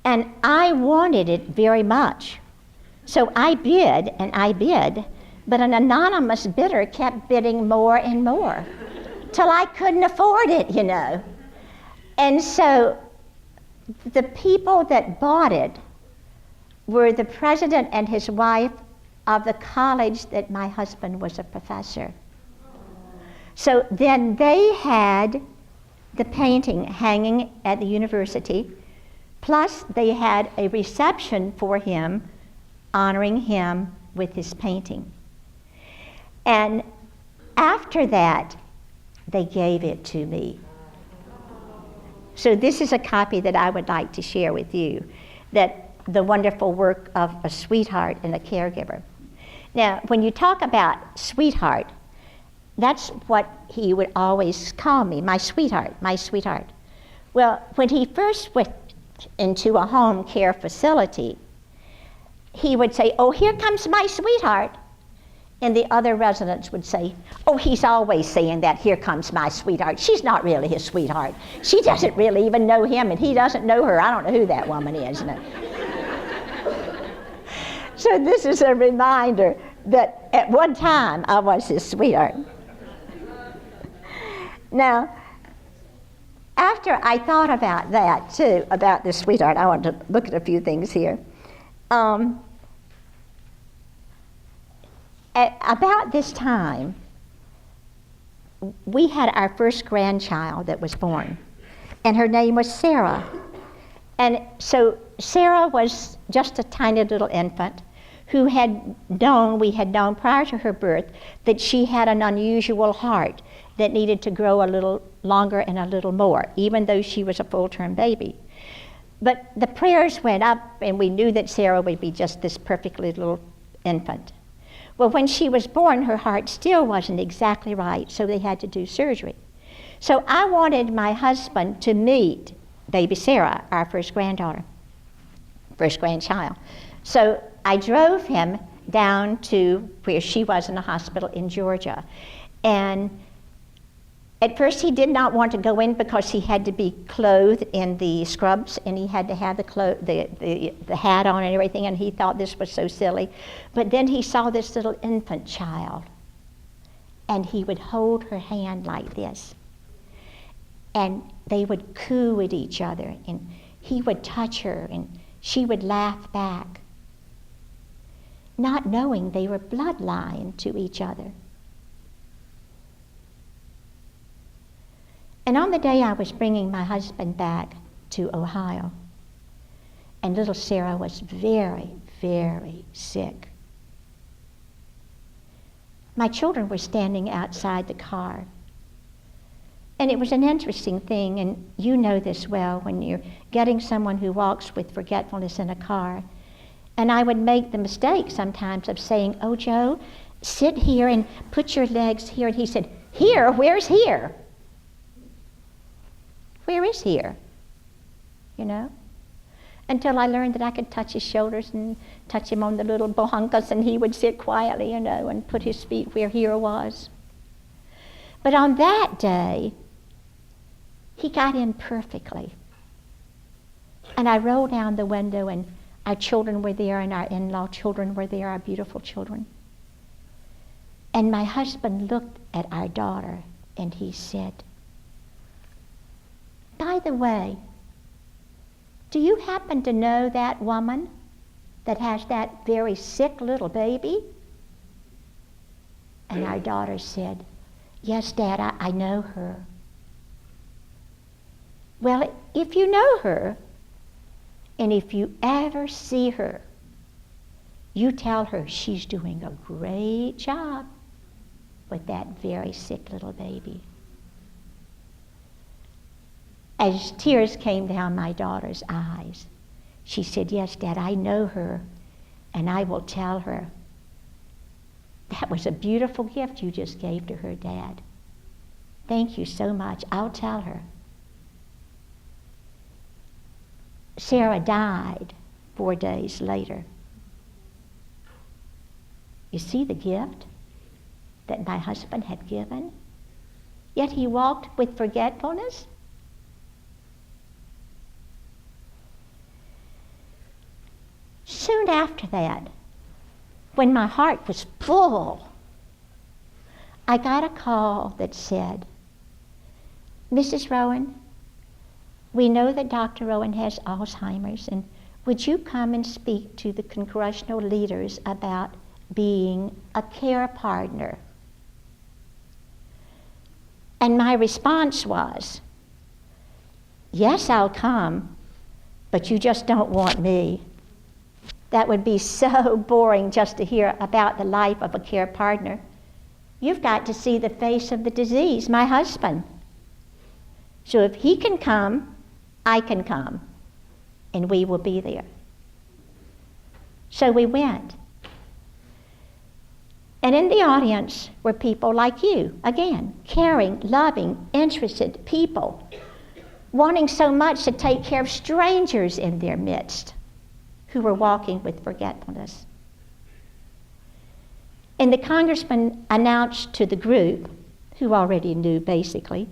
Speaker 1: And I wanted it very much. So I bid, and I bid, but an anonymous bidder kept bidding more and more till I couldn't afford it, you know. And so the people that bought it were the president and his wife of the college that my husband was a professor. So then they had the painting hanging at the university, plus they had a reception for him, honoring him with his painting. And after that, they gave it to me. So this is a copy that I would like to share with you, that the wonderful work of a sweetheart and a caregiver. Now, when you talk about sweetheart, that's what he would always call me, my sweetheart, my sweetheart. Well, when he first went into a home care facility, he would say, oh, here comes my sweetheart. And the other residents would say, oh, he's always saying that, here comes my sweetheart. She's not really his sweetheart. She doesn't really even know him, and he doesn't know her. I don't know who that woman is. No. So this is a reminder that at one time I was his sweetheart. Now, after I thought about that too, about the sweetheart, I want to look at a few things here. At about this time, we had our first grandchild that was born, and her name was Sarah. And so Sarah was just a tiny little infant who we had known prior to her birth that she had an unusual heart that needed to grow a little longer and a little more, even though she was a full-term baby. But the prayers went up, and we knew that Sarah would be just this perfectly little infant. Well, when she was born, her heart still wasn't exactly right, so they had to do surgery. So I wanted my husband to meet baby Sarah, our first grandchild. So I drove him down to where she was in a hospital in Georgia. And At first he did not want to go in because he had to be clothed in the scrubs and he had to have the hat on and everything, and he thought this was so silly. But then he saw this little infant child, and he would hold her hand like this, and they would coo at each other, and he would touch her and she would laugh back, not knowing they were bloodline to each other. And on the day I was bringing my husband back to Ohio, and little Sarah was very, very sick, my children were standing outside the car. And it was an interesting thing, and you know this well when you're getting someone who walks with forgetfulness in a car. And I would make the mistake sometimes of saying, "Oh, Joe, sit here and put your legs here." And he said, "Here? Where's here? Where is here?" You know? Until I learned that I could touch his shoulders and touch him on the little bohunkas, and he would sit quietly, you know, and put his feet where here was. But on that day, he got in perfectly. And I rolled down the window, and our children were there, and our in-law children were there, our beautiful children. And my husband looked at our daughter, and he said, "By the way, do you happen to know that woman that has that very sick little baby?" And our daughter said, "Yes, Dad, I know her." "Well, if you know her, and if you ever see her, you tell her she's doing a great job with that very sick little baby." As tears came down my daughter's eyes, she said, "Yes, Dad, I know her, and I will tell her." That was a beautiful gift you just gave to her, Dad. Thank you so much. I'll tell her. Sarah died 4 days later. You see the gift that my husband had given? Yet he walked with forgetfulness. Soon after that, when my heart was full, I got a call that said, "Mrs. Rowan, we know that Dr. Rowan has Alzheimer's, and would you come and speak to the congressional leaders about being a care partner?" And my response was, "Yes, I'll come, but you just don't want me. That would be so boring just to hear about the life of a care partner. You've got to see the face of the disease, my husband. So if he can come, I can come, and we will be there." So we went. And in the audience were people like you, again, caring, loving, interested people, wanting so much to take care of strangers in their midst who were walking with forgetfulness. And the congressman announced to the group, who already knew basically,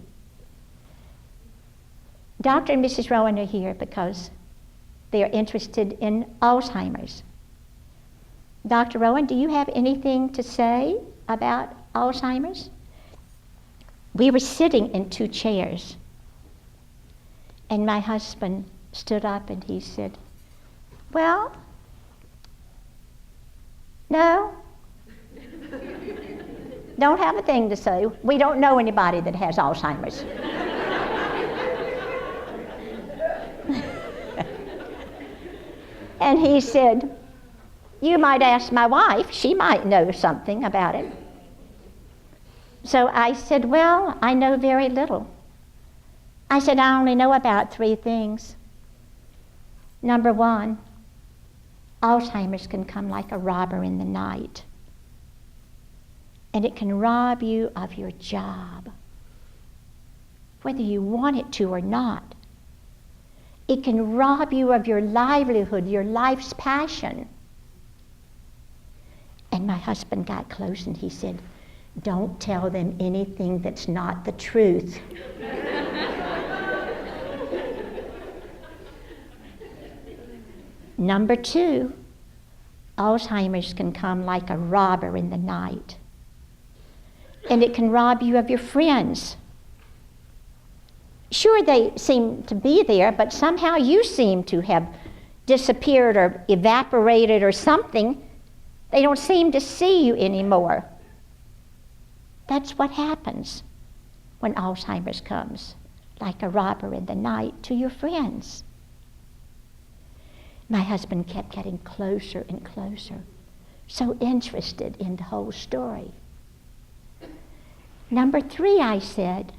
Speaker 1: "Dr. and Mrs. Rowan are here because they are interested in Alzheimer's. Dr. Rowan, do you have anything to say about Alzheimer's?" We were sitting in 2 chairs, and my husband stood up and he said, "Well, no, don't have a thing to say. We don't know anybody that has Alzheimer's." And he said, "You might ask my wife. She might know something about it." So I said, "Well, I know very little." I said, "I only know about 3 things. Number 1, Alzheimer's can come like a robber in the night. And it can rob you of your job, whether you want it to or not. It can rob you of your livelihood, your life's passion." And my husband got close and he said, Don't tell them anything that's not the truth. Number 2, Alzheimer's can come like a robber in the night. And it can rob you of your friends. Sure, they seem to be there, but somehow you seem to have disappeared or evaporated or something. They don't seem to see you anymore. That's what happens when Alzheimer's comes, like a robber in the night to your friends. My husband kept getting closer and closer, so interested in the whole story. Number 3, I said,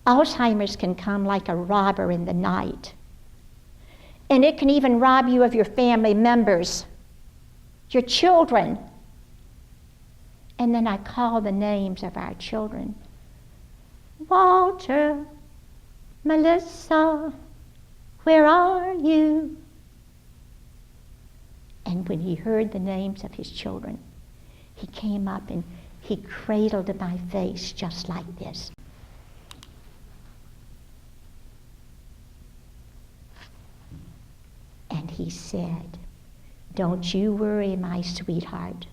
Speaker 1: Alzheimer's can come like a robber in the night. And it can even rob you of your family members, your children. And then I call the names of our children. Walter, Melissa, where are you? And when he heard the names of his children, he came up and he cradled my face just like this. And he said, don't you worry, my sweetheart.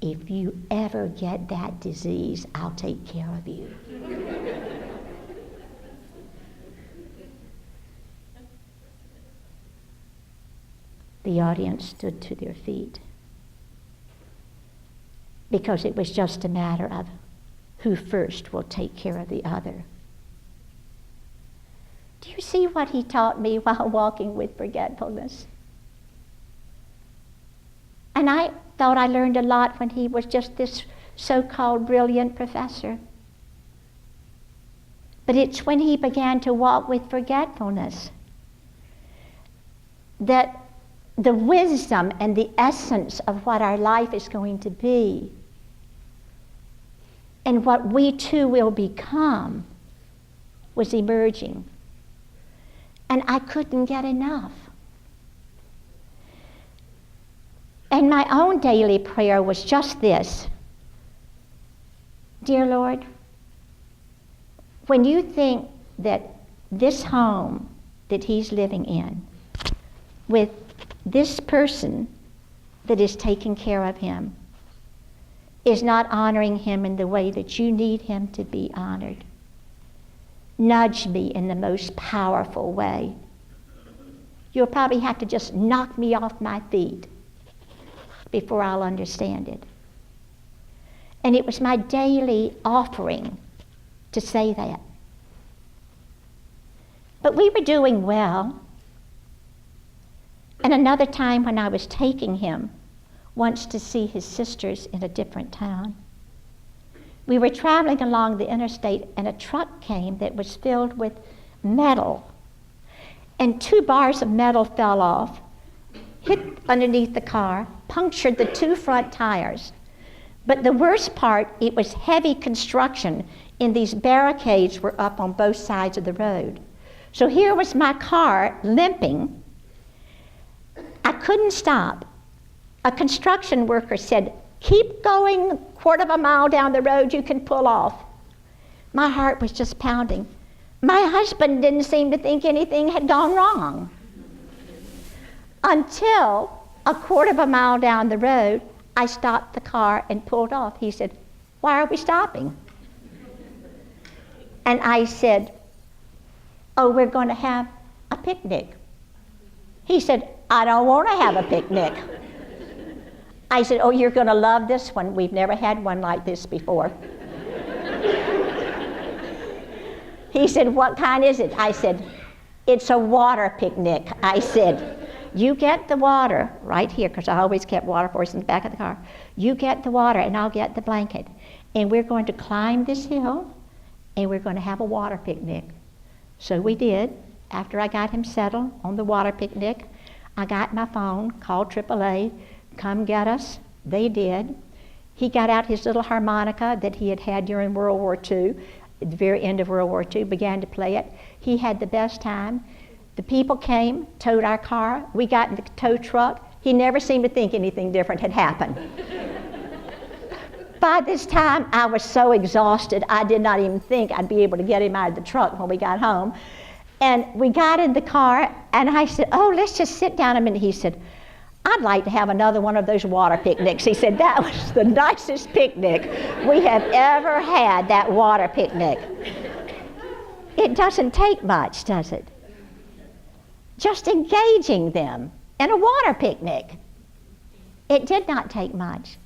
Speaker 1: If you ever get that disease, I'll take care of you. The audience stood to their feet because it was just a matter of who first will take care of the other. Do you see what he taught me while walking with forgetfulness? And I thought I learned a lot when he was just this so-called brilliant professor. But it's when he began to walk with forgetfulness that the wisdom and the essence of what our life is going to be and what we too will become was emerging. And I couldn't get enough. And my own daily prayer was just this. Dear Lord, when you think that this home that he's living in, with this person that is taking care of him, is not honoring him in the way that you need him to be honored, nudge me in the most powerful way. You'll probably have to just knock me off my feet before I'll understand it. And it was my daily offering to say that. But we were doing well. And another time when I was taking him once to see his sisters in a different town, we were traveling along the interstate and a truck came that was filled with metal. And 2 bars of metal fell off, hit underneath the car, punctured the 2 front tires. But the worst part, it was heavy construction, and these barricades were up on both sides of the road. So here was my car limping. I couldn't stop. A construction worker said, keep going, a quarter of a mile down the road, you can pull off. My heart was just pounding. My husband didn't seem to think anything had gone wrong. Until a quarter of a mile down the road, I stopped the car and pulled off. He said, why are we stopping? And I said, oh, we're going to have a picnic. He said, I don't want to have a picnic. I said, oh, you're going to love this one. We've never had one like this before. He said, what kind is it? I said, it's a water picnic. I said, you get the water right here, because I always kept water for us in the back of the car. You get the water and I'll get the blanket. And we're going to climb this hill and we're going to have a water picnic. So we did. After I got him settled on the water picnic, I got my phone, called AAA, come get us. They did. He got out his little harmonica that he had had during World War II, at the very end of World War II, began to play it. He had the best time. The people came, towed our car. We got in the tow truck. He never seemed to think anything different had happened. By this time, I was so exhausted, I did not even think I'd be able to get him out of the truck when we got home. And we got in the car, and I said, oh, let's just sit down a minute. He said, I'd like to have another one of those water picnics. He said, that was the nicest picnic we have ever had, that water picnic. It doesn't take much, does it? Just engaging them in a water picnic. It did not take much.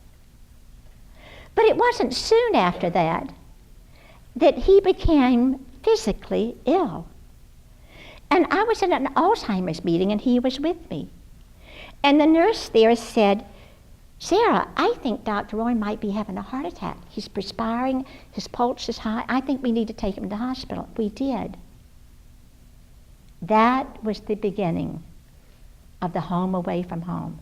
Speaker 1: But it wasn't soon after that he became physically ill. And I was at an Alzheimer's meeting, and he was with me. And the nurse there said, Sarah, I think Dr. Rowan might be having a heart attack. He's perspiring, his pulse is high. I think we need to take him to the hospital. We did. That was the beginning of the home away from home.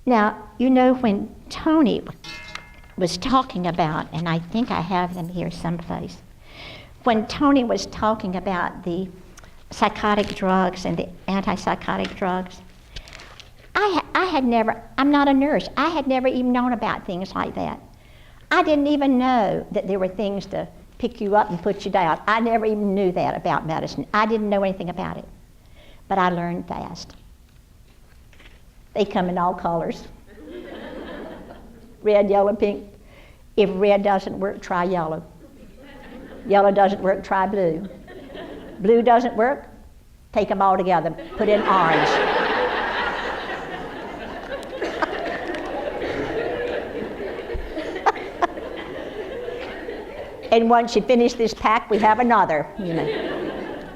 Speaker 1: Now, you know, when Tony was talking about, and I think I have them here someplace, when Tony was talking about the psychotic drugs and the antipsychotic drugs, I had never, I'm not a nurse, I had never even known about things like that. I didn't even know that there were things to pick you up and put you down. I never even knew that about medicine. I didn't know anything about it. But I learned fast. They come in all colors. Red, yellow, pink. If red doesn't work, try yellow. Yellow doesn't work, try blue. Blue doesn't work, take them all together, put in orange. And once you finish this pack, we have another, you know.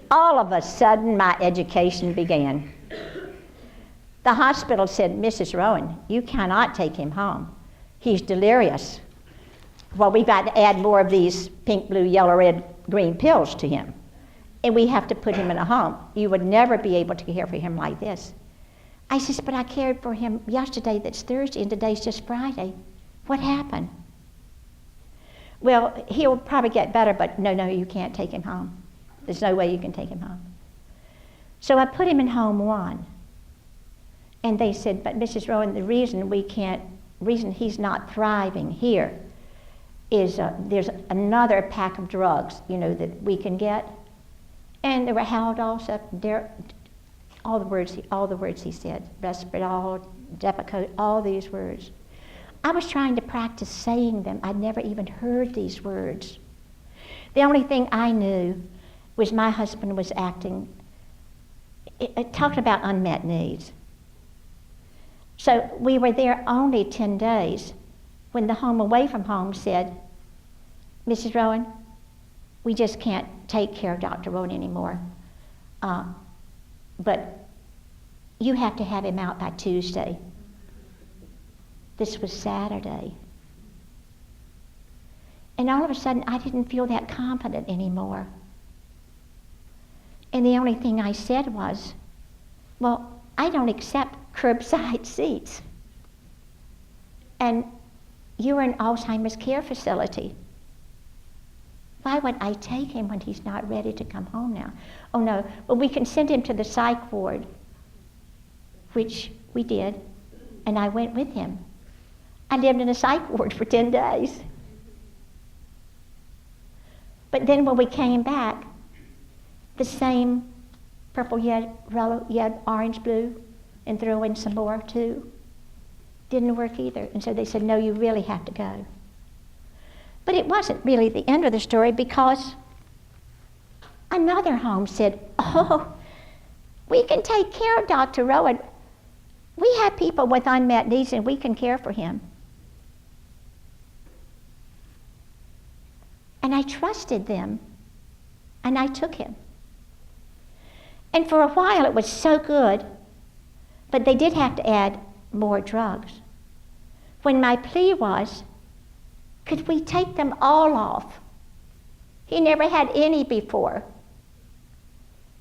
Speaker 1: All of a sudden, my education began. The hospital said, Mrs. Rowan, you cannot take him home. He's delirious. Well, we've got to add more of these pink, blue, yellow, red, green pills to him. And we have to put him in a home. You would never be able to care for him like this. I says, but I cared for him yesterday, that's Thursday, and today's just Friday. What happened? Well, he'll probably get better, but no, you can't take him home. There's no way you can take him home. So I put him in home one. And they said, but Mrs. Rowan, the reason he's not thriving here is there's another pack of drugs, you know, that we can get. And there were Haldol stuff, all the words he said, Respirol, Depakote, all these words. I was trying to practice saying them. I'd never even heard these words. The only thing I knew was my husband was talking about unmet needs. So we were there only 10 days when the home away from home said, Mrs. Rowan, we just can't take care of Dr. Rowan anymore. But you have to have him out by Tuesday. This was Saturday. And all of a sudden, I didn't feel that confident anymore. And the only thing I said was, well, I don't accept curbside seats. And you're an Alzheimer's care facility. Why would I take him when he's not ready to come home now? Oh no, well we can send him to the psych ward, which we did, and I went with him. I lived in a psych ward for 10 days. But then when we came back, the same purple, yellow, orange, blue, and throw in some more too, didn't work either. And so they said, no, you really have to go. But it wasn't really the end of the story, because another home said, oh, we can take care of Dr. Rowan. We have people with unmet needs and we can care for him. And I trusted them, and I took him. And for a while it was so good, but they did have to add more drugs. When my plea was, could we take them all off? He never had any before.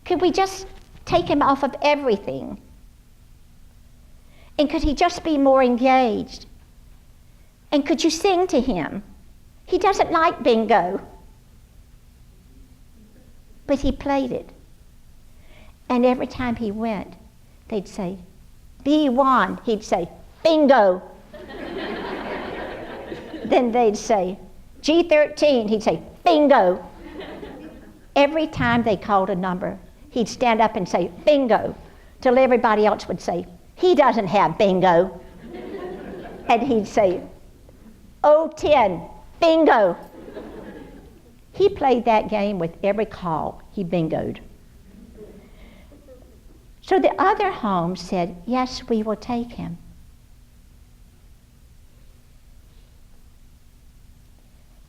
Speaker 1: Could we just take him off of everything? And could he just be more engaged? And could you sing to him? He doesn't like bingo, but he played it. And every time he went, they'd say, B1, he'd say, bingo. Then they'd say, G13. He'd say, bingo. Every time they called a number, he'd stand up and say, bingo, till everybody else would say, he doesn't have bingo. And he'd say, 010, bingo. He played that game with every call. He bingoed. So the other home said, yes, we will take him.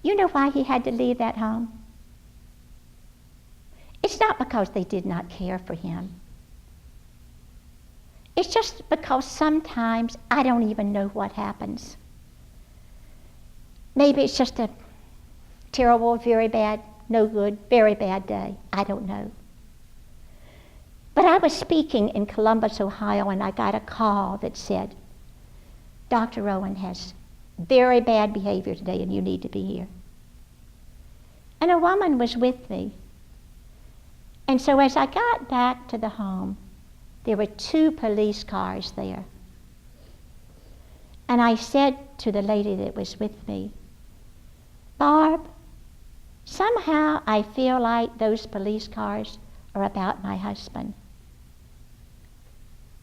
Speaker 1: You know why he had to leave that home? It's not because they did not care for him. It's just because sometimes I don't even know what happens. Maybe it's just a terrible, very bad, no good, very bad day. I don't know. But I was speaking in Columbus, Ohio, and I got a call that said, Dr. Rowan has very bad behavior today and you need to be here. And a woman was with me. And so as I got back to the home, there were 2 police cars there. And I said to the lady that was with me, Barb, somehow I feel like those police cars are about my husband.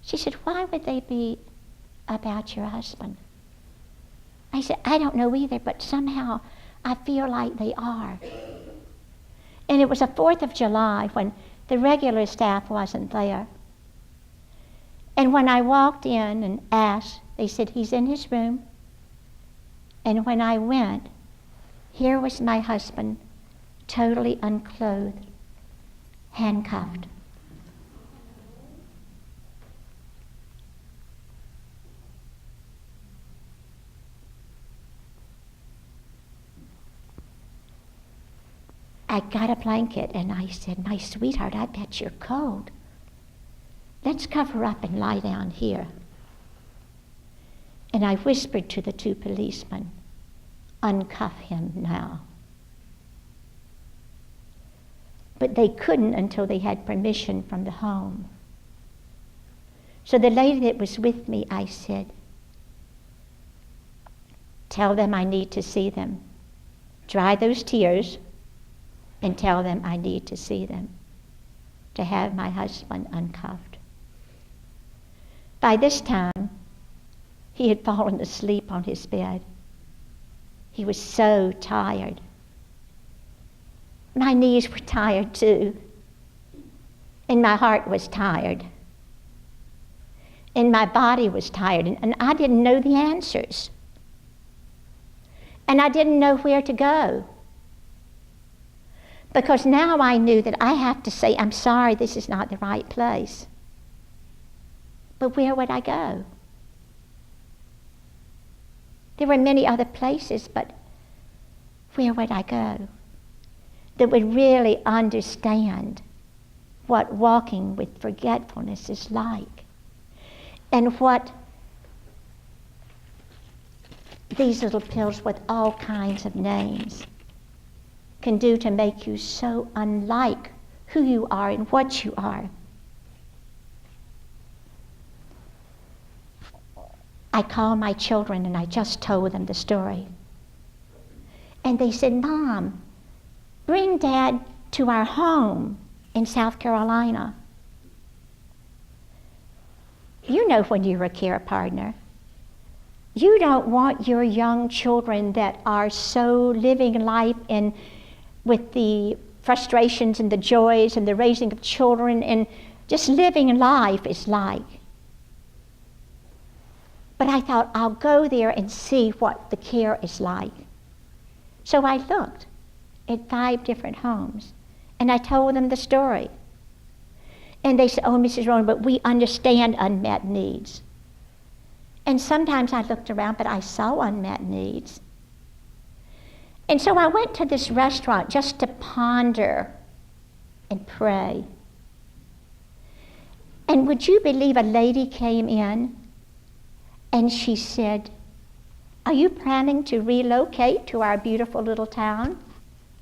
Speaker 1: She said, why would they be about your husband? I said, I don't know either, but somehow I feel like they are. And it was the 4th of July when the regular staff wasn't there. And when I walked in and asked, they said, he's in his room. And when I went, here was my husband, totally unclothed, handcuffed. I got a blanket and I said, my sweetheart, I bet you're cold. Let's cover up and lie down here. And I whispered to the 2 policemen, uncuff him now. But they couldn't until they had permission from the home. So the lady that was with me, I said, tell them I need to see them. Dry those tears and tell them I need to see them, to have my husband uncuffed. By this time, he had fallen asleep on his bed. He was so tired. My knees were tired too, and my heart was tired, and my body was tired, and I didn't know the answers, and I didn't know where to go. Because now I knew that I have to say, I'm sorry, this is not the right place. But where would I go? There were many other places, but where would I go that would really understand what walking with forgetfulness is like, and what these little pills with all kinds of names can do to make you so unlike who you are and what you are. I called my children and I just told them the story. And they said, Mom, bring Dad to our home in South Carolina. You know, when you're a care partner, you don't want your young children that are so living life in with the frustrations and the joys and the raising of children and just living life is like. But I thought, I'll go there and see what the care is like. So I looked at 5 different homes, and I told them the story. And they said, oh, Mrs. Rowan, but we understand unmet needs. And sometimes I looked around, but I saw unmet needs. And so I went to this restaurant just to ponder and pray. And would you believe a lady came in and she said, are you planning to relocate to our beautiful little town?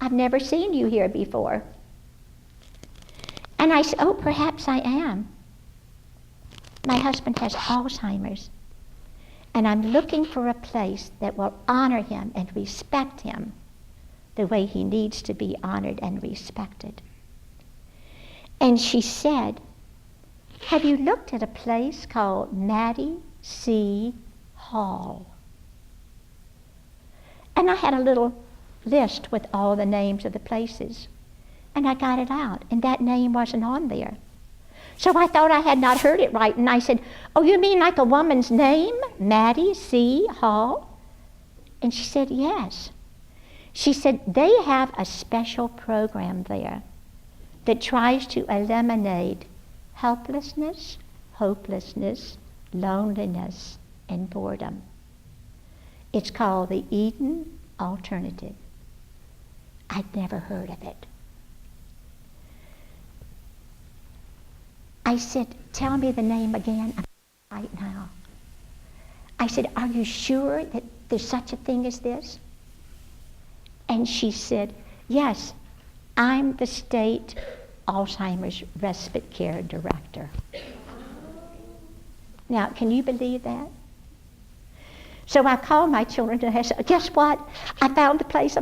Speaker 1: I've never seen you here before. And I said, oh, perhaps I am. My husband has Alzheimer's. And I'm looking for a place that will honor him and respect him the way he needs to be honored and respected. And she said, have you looked at a place called Maddie C. Hall? And I had a little list with all the names of the places. And I got it out, and that name wasn't on there. So I thought I had not heard it right, and I said, oh, you mean like a woman's name, Maddie C. Hall? And she said, yes. She said, they have a special program there that tries to eliminate helplessness, hopelessness, loneliness, and boredom. It's called the Eden Alternative. I'd never heard of it. I said, tell me the name again right now. I said, are you sure that there's such a thing as this? And she said, yes, I'm the state Alzheimer's respite care director. Now, can you believe that? So I called my children and I said, guess what? I found the place.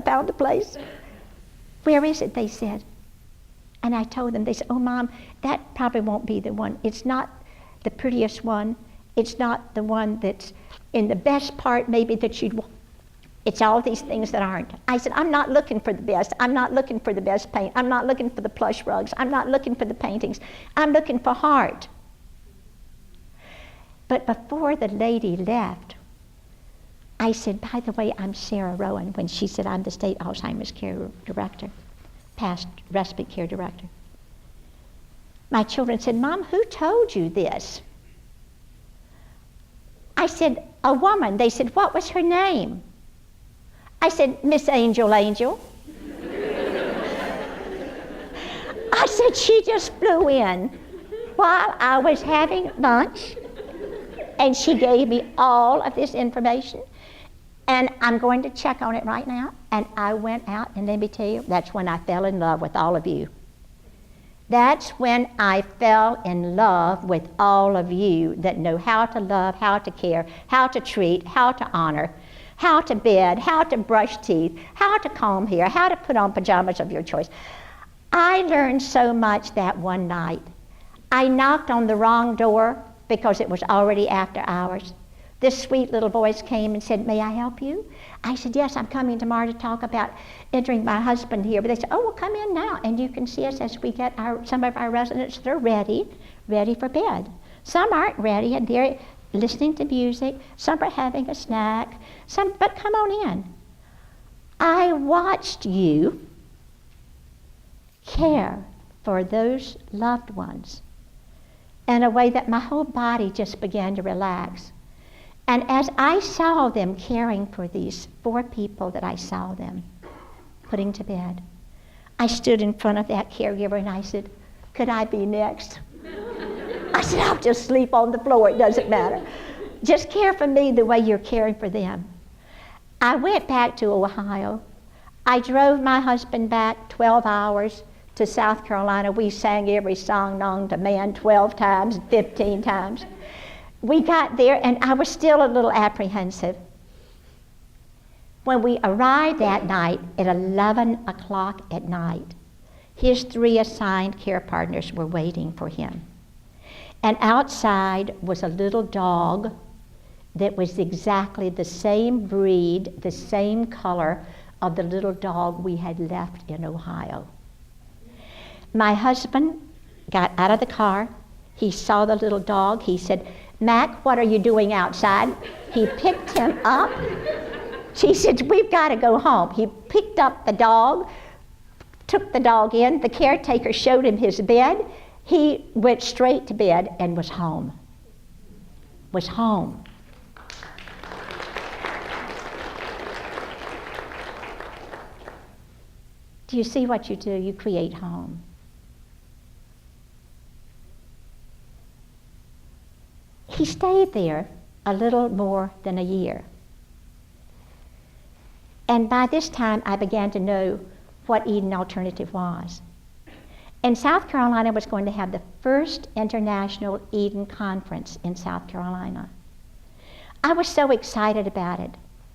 Speaker 1: Where is it, they said. And I told them, they said, oh, Mom, that probably won't be the one. It's not the prettiest one. It's not the one that's in the best part maybe that you'd want. It's all these things that aren't. I said, I'm not looking for the best. I'm not looking for the best paint. I'm not looking for the plush rugs. I'm not looking for the paintings. I'm looking for heart. But before the lady left, I said, by the way, I'm Sarah Rowan, when she said I'm the state Alzheimer's care director, past respite care director. My children said, Mom, who told you this? I said, a woman. They said, what was her name? I said, Miss Angel. I said, she just flew in while I was having lunch, and she gave me all of this information, and I'm going to check on it right now. And I went out, and let me tell you, that's when I fell in love with all of you. That's when I fell in love with all of you that know how to love, how to care, how to treat, how to honor, how to bed, how to brush teeth, how to comb hair, how to put on pajamas of your choice. I learned so much that one night. I knocked on the wrong door because it was already after hours. This sweet little voice came and said, may I help you? I said, yes, I'm coming tomorrow to talk about entering my husband here. But they said, oh, well, come in now. And you can see us as we get some of our residents that are ready for bed. Some aren't ready, and they're listening to music. Some are having a snack. But come on in. I watched you care for those loved ones in a way that my whole body just began to relax. And as I saw them caring for these 4 people that I saw them putting to bed, I stood in front of that caregiver and I said, could I be next? I said, I'll just sleep on the floor, it doesn't matter. Just care for me the way you're caring for them. I went back to Ohio. I drove my husband back 12 hours to South Carolina. We sang every song known to man 12 times, 15 times. We got there, and I was still a little apprehensive. When we arrived that night at 11 o'clock at night, his 3 assigned care partners were waiting for him. And outside was a little dog that was exactly the same breed, the same color of the little dog we had left in Ohio. My husband got out of the car. He saw the little dog. He said, Mac, what are you doing outside? He picked him up. She said, we've got to go home. He picked up the dog, took the dog in. The caretaker showed him his bed. He went straight to bed and was home. Was home. Do you see what you do? You create home. He stayed there a little more than a year. And by this time, I began to know what Eden Alternative was. And South Carolina was going to have the first International Eden Conference in South Carolina. I was so excited about it.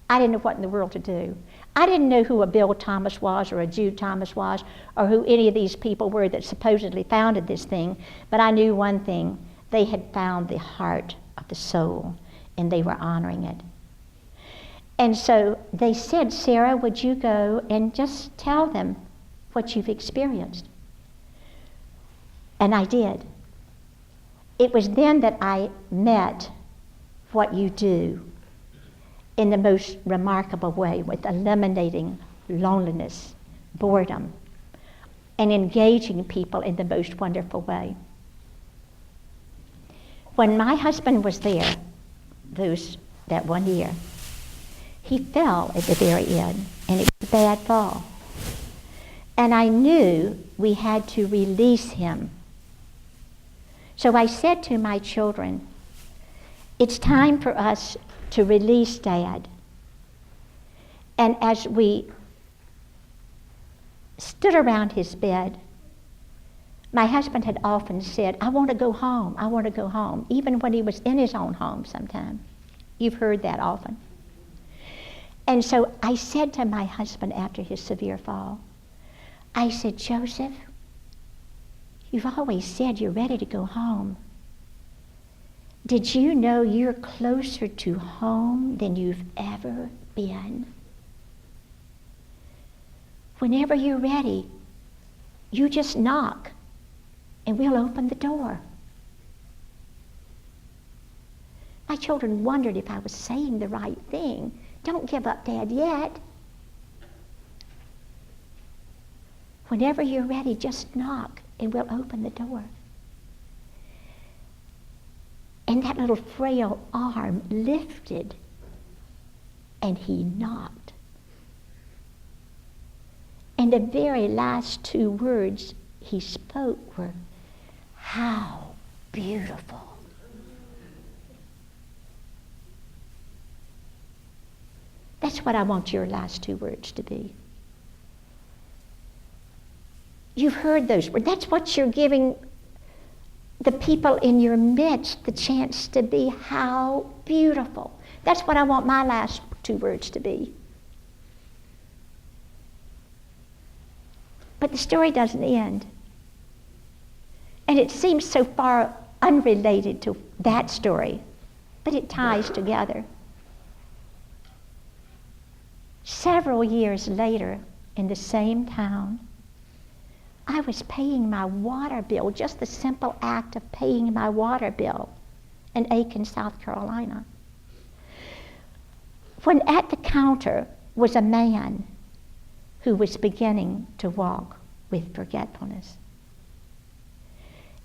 Speaker 1: I didn't know what in the world to do. I didn't know who a Bill Thomas was or a Jude Thomas was or who any of these people were that supposedly founded this thing, but I knew one thing. They had found the heart of the soul, and they were honoring it. And so they said, Sarah, would you go and just tell them what you've experienced? And I did. It was then that I met what you do in the most remarkable way, with eliminating loneliness, boredom, and engaging people in the most wonderful way. When my husband was there, that one year, he fell at the very end, and it was a bad fall. And I knew we had to release him. So I said to my children, it's time for us to release Dad. And as we stood around his bed, my husband had often said, I want to go home, I want to go home, even when he was in his own home sometime. You've heard that often. And so I said to my husband after his severe fall, I said, Joseph, you've always said you're ready to go home. Did you know you're closer to home than you've ever been? Whenever you're ready, you just knock and we'll open the door. My children wondered if I was saying the right thing. Don't give up, Dad, yet. Whenever you're ready, just knock and we'll open the door. And that little frail arm lifted and he knocked. And the very last two words he spoke were, how beautiful. That's what I want your last two words to be. You've heard those words. That's what you're giving the people in your midst the chance to be. How beautiful. That's what I want my last two words to be. But the story doesn't end. And it seems so far unrelated to that story, but it ties together. Several years later, in the same town, I was paying my water bill, just the simple act of paying my water bill in Aiken, South Carolina. When at the counter was a man who was beginning to walk with forgetfulness.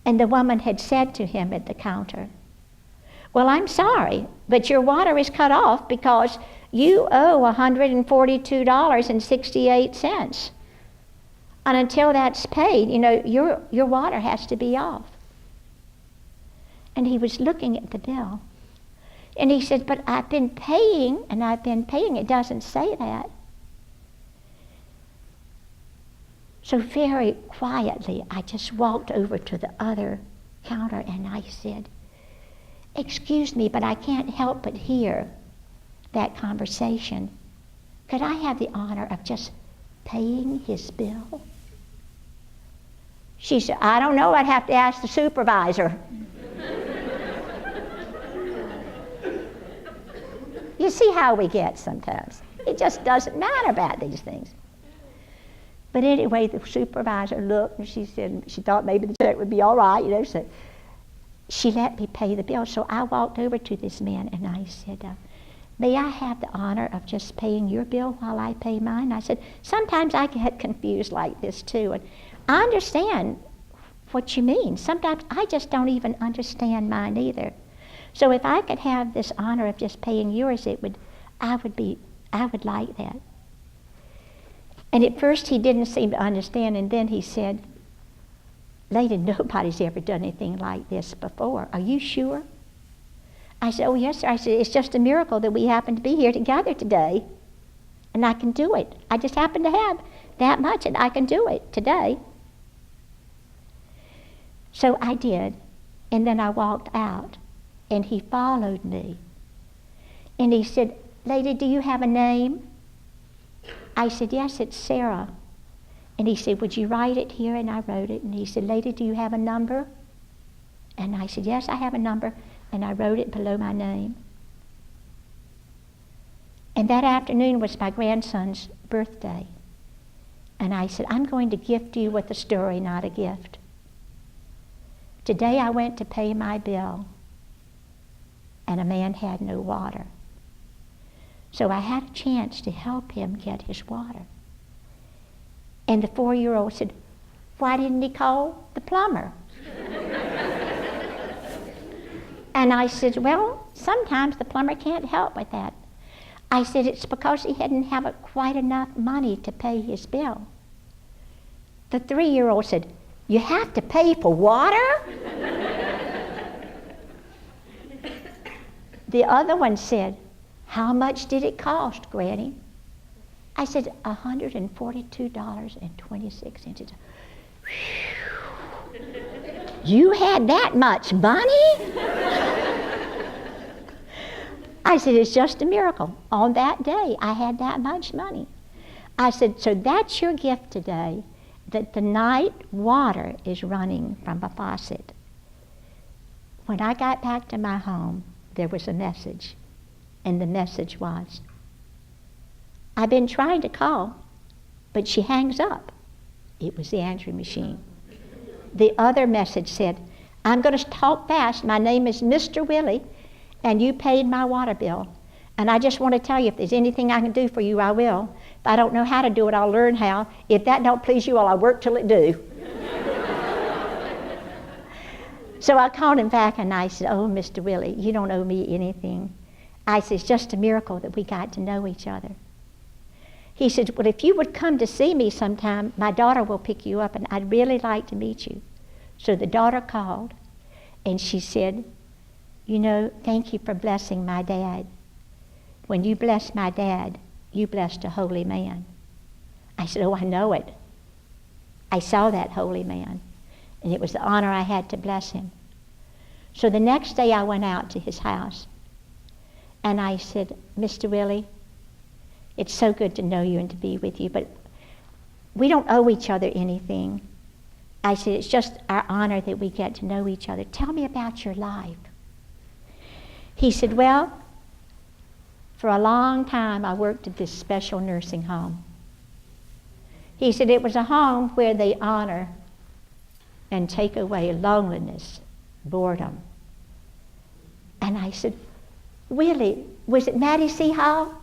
Speaker 1: And the woman had said to him at the counter, well, I'm sorry, but your water is cut off because you owe $142.68. And until that's paid, your water has to be off. And he was looking at the bill. And he said, but I've been paying, and I've been paying. It doesn't say that. So very quietly, I just walked over to the other counter and I said, excuse me, but I can't help but hear that conversation. Could I have the honor of just paying his bill? She said, I don't know, I'd have to ask the supervisor. You see how we get sometimes. It just doesn't matter about these things. But anyway, the supervisor looked and she said, she thought maybe the check would be all right, so she let me pay the bill. So I walked over to this man and I said, may I have the honor of just paying your bill while I pay mine? I said, sometimes I get confused like this too. And I understand what you mean. Sometimes I just don't even understand mine either. So if I could have this honor of just paying yours, I would like that. And at first he didn't seem to understand, and then he said, lady, nobody's ever done anything like this before. Are you sure? I said, oh yes, sir. I said, it's just a miracle that we happen to be here together today, and I can do it. I just happen to have that much, and I can do it today. So I did, and then I walked out, and he followed me. And he said, "Lady, do you have a name?" I said, "Yes, it's Sarah." And he said, "Would you write it here?" And I wrote it. And he said, "Lady, do you have a number?" And I said, "Yes, I have a number." And I wrote it below my name. And that afternoon was my grandson's birthday. And I said, "I'm going to gift you with a story, not a gift." Today I went to pay my bill, and a man had no water. So I had a chance to help him get his water. And the 4-year-old said, "Why didn't he call the plumber?" And I said, "Well, sometimes the plumber can't help with that." I said, "It's because he hadn't have quite enough money to pay his bill." The 3-year-old said, "You have to pay for water?" The other one said, "How much did it cost, Granny?" I said, $142.26. "You had that much money?" I said, "It's just a miracle. On that day, I had that much money." I said, "So that's your gift today, that the night water is running from a faucet." When I got back to my home, there was a message, and the message was, "I've been trying to call, but she hangs up." It was the answering machine. The other message said, "I'm going to talk fast. My name is Mr. Willie, and you paid my water bill. And I just want to tell you, if there's anything I can do for you, I will. If I don't know how to do it, I'll learn how. If that don't please you, I'll work till it do." So I called him back and I said, "Oh, Mr. Willie, you don't owe me anything." I said, "It's just a miracle that we got to know each other." He said, "Well, if you would come to see me sometime, my daughter will pick you up, and I'd really like to meet you." So the daughter called, and she said, "You know, thank you for blessing my dad. When you blessed my dad, you blessed a holy man." I said, "Oh, I know it. I saw that holy man, and it was the honor I had to bless him." So the next day I went out to his house, and I said, "Mr. Willie, it's so good to know you and to be with you, but we don't owe each other anything." I said, "It's just our honor that we get to know each other. Tell me about your life." He said, "Well, for a long time I worked at this special nursing home." He said, "It was a home where they honor and take away loneliness, boredom." And I said, "Willie, was it Maddie C. Hall?"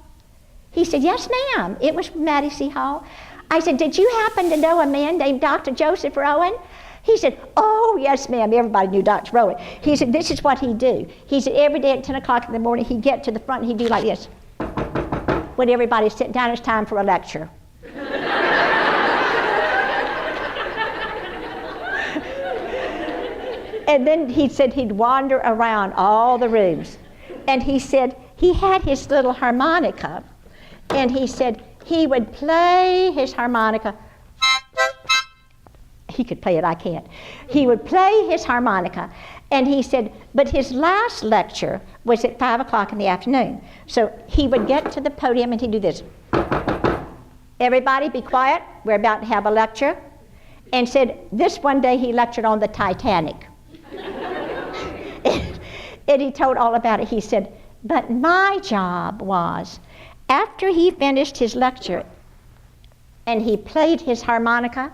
Speaker 1: He said, "Yes, ma'am, it was Maddie C. Hall." I said, "Did you happen to know a man named Dr. Joseph Rowan?" He said, "Oh, yes, ma'am, everybody knew Dr. Rowan." He said, "This is what he'd do." He said, every day at 10 o'clock in the morning, he'd get to the front and he'd do like this. When everybody's sitting down, it's time for a lecture. And then he said he'd wander around all the rooms. And he said he had his little harmonica, and he said he would play his harmonica. He could play it, I can't. He would play his harmonica, and he said, but his last lecture was at 5 o'clock in the afternoon. So he would get to the podium and he'd do this. "Everybody be quiet, we're about to have a lecture." And said this one day he lectured on the Titanic. And he told all about it. He said, "But my job was, after he finished his lecture and he played his harmonica,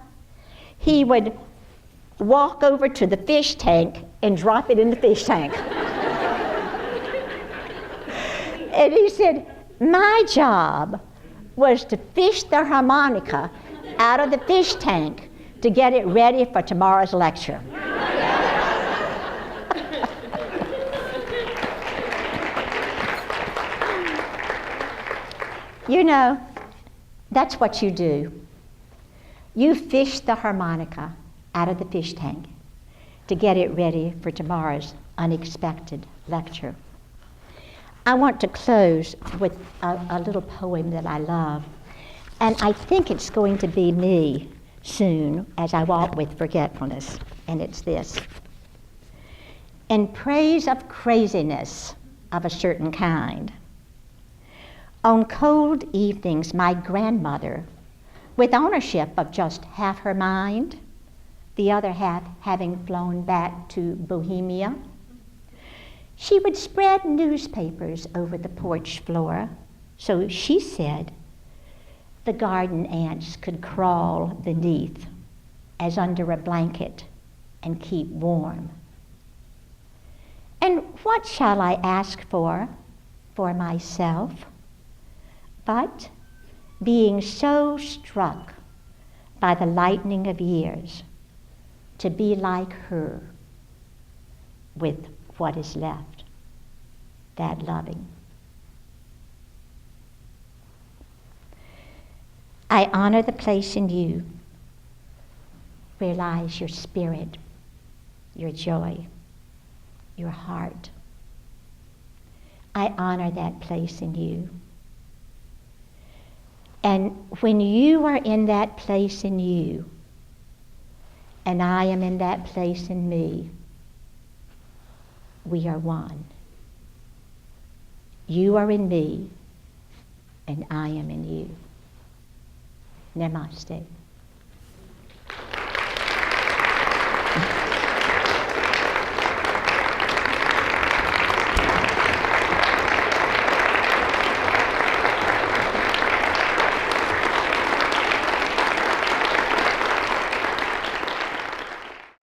Speaker 1: he would walk over to the fish tank and drop it in the fish tank." And he said, "My job was to fish the harmonica out of the fish tank to get it ready for tomorrow's lecture." You know, that's what you do. You fish the harmonica out of the fish tank to get it ready for tomorrow's unexpected lecture. I want to close with a little poem that I love, and I think it's going to be me soon as I walk with forgetfulness, and it's this. "In praise of craziness of a certain kind, On cold evenings, my grandmother, with ownership of just half her mind, the other half having flown back to Bohemia, she would spread newspapers over the porch floor, so she said the garden ants could crawl beneath as under a blanket and keep warm. And what shall I ask for myself, but being so struck by the lightning of years, to be like her with what is left, that loving. I honor the place in you where lies your spirit, your joy, your heart. I honor that place in you. And when you are in that place in you, and I am in that place in me, we are one. You are in me, and I am in you. Namaste.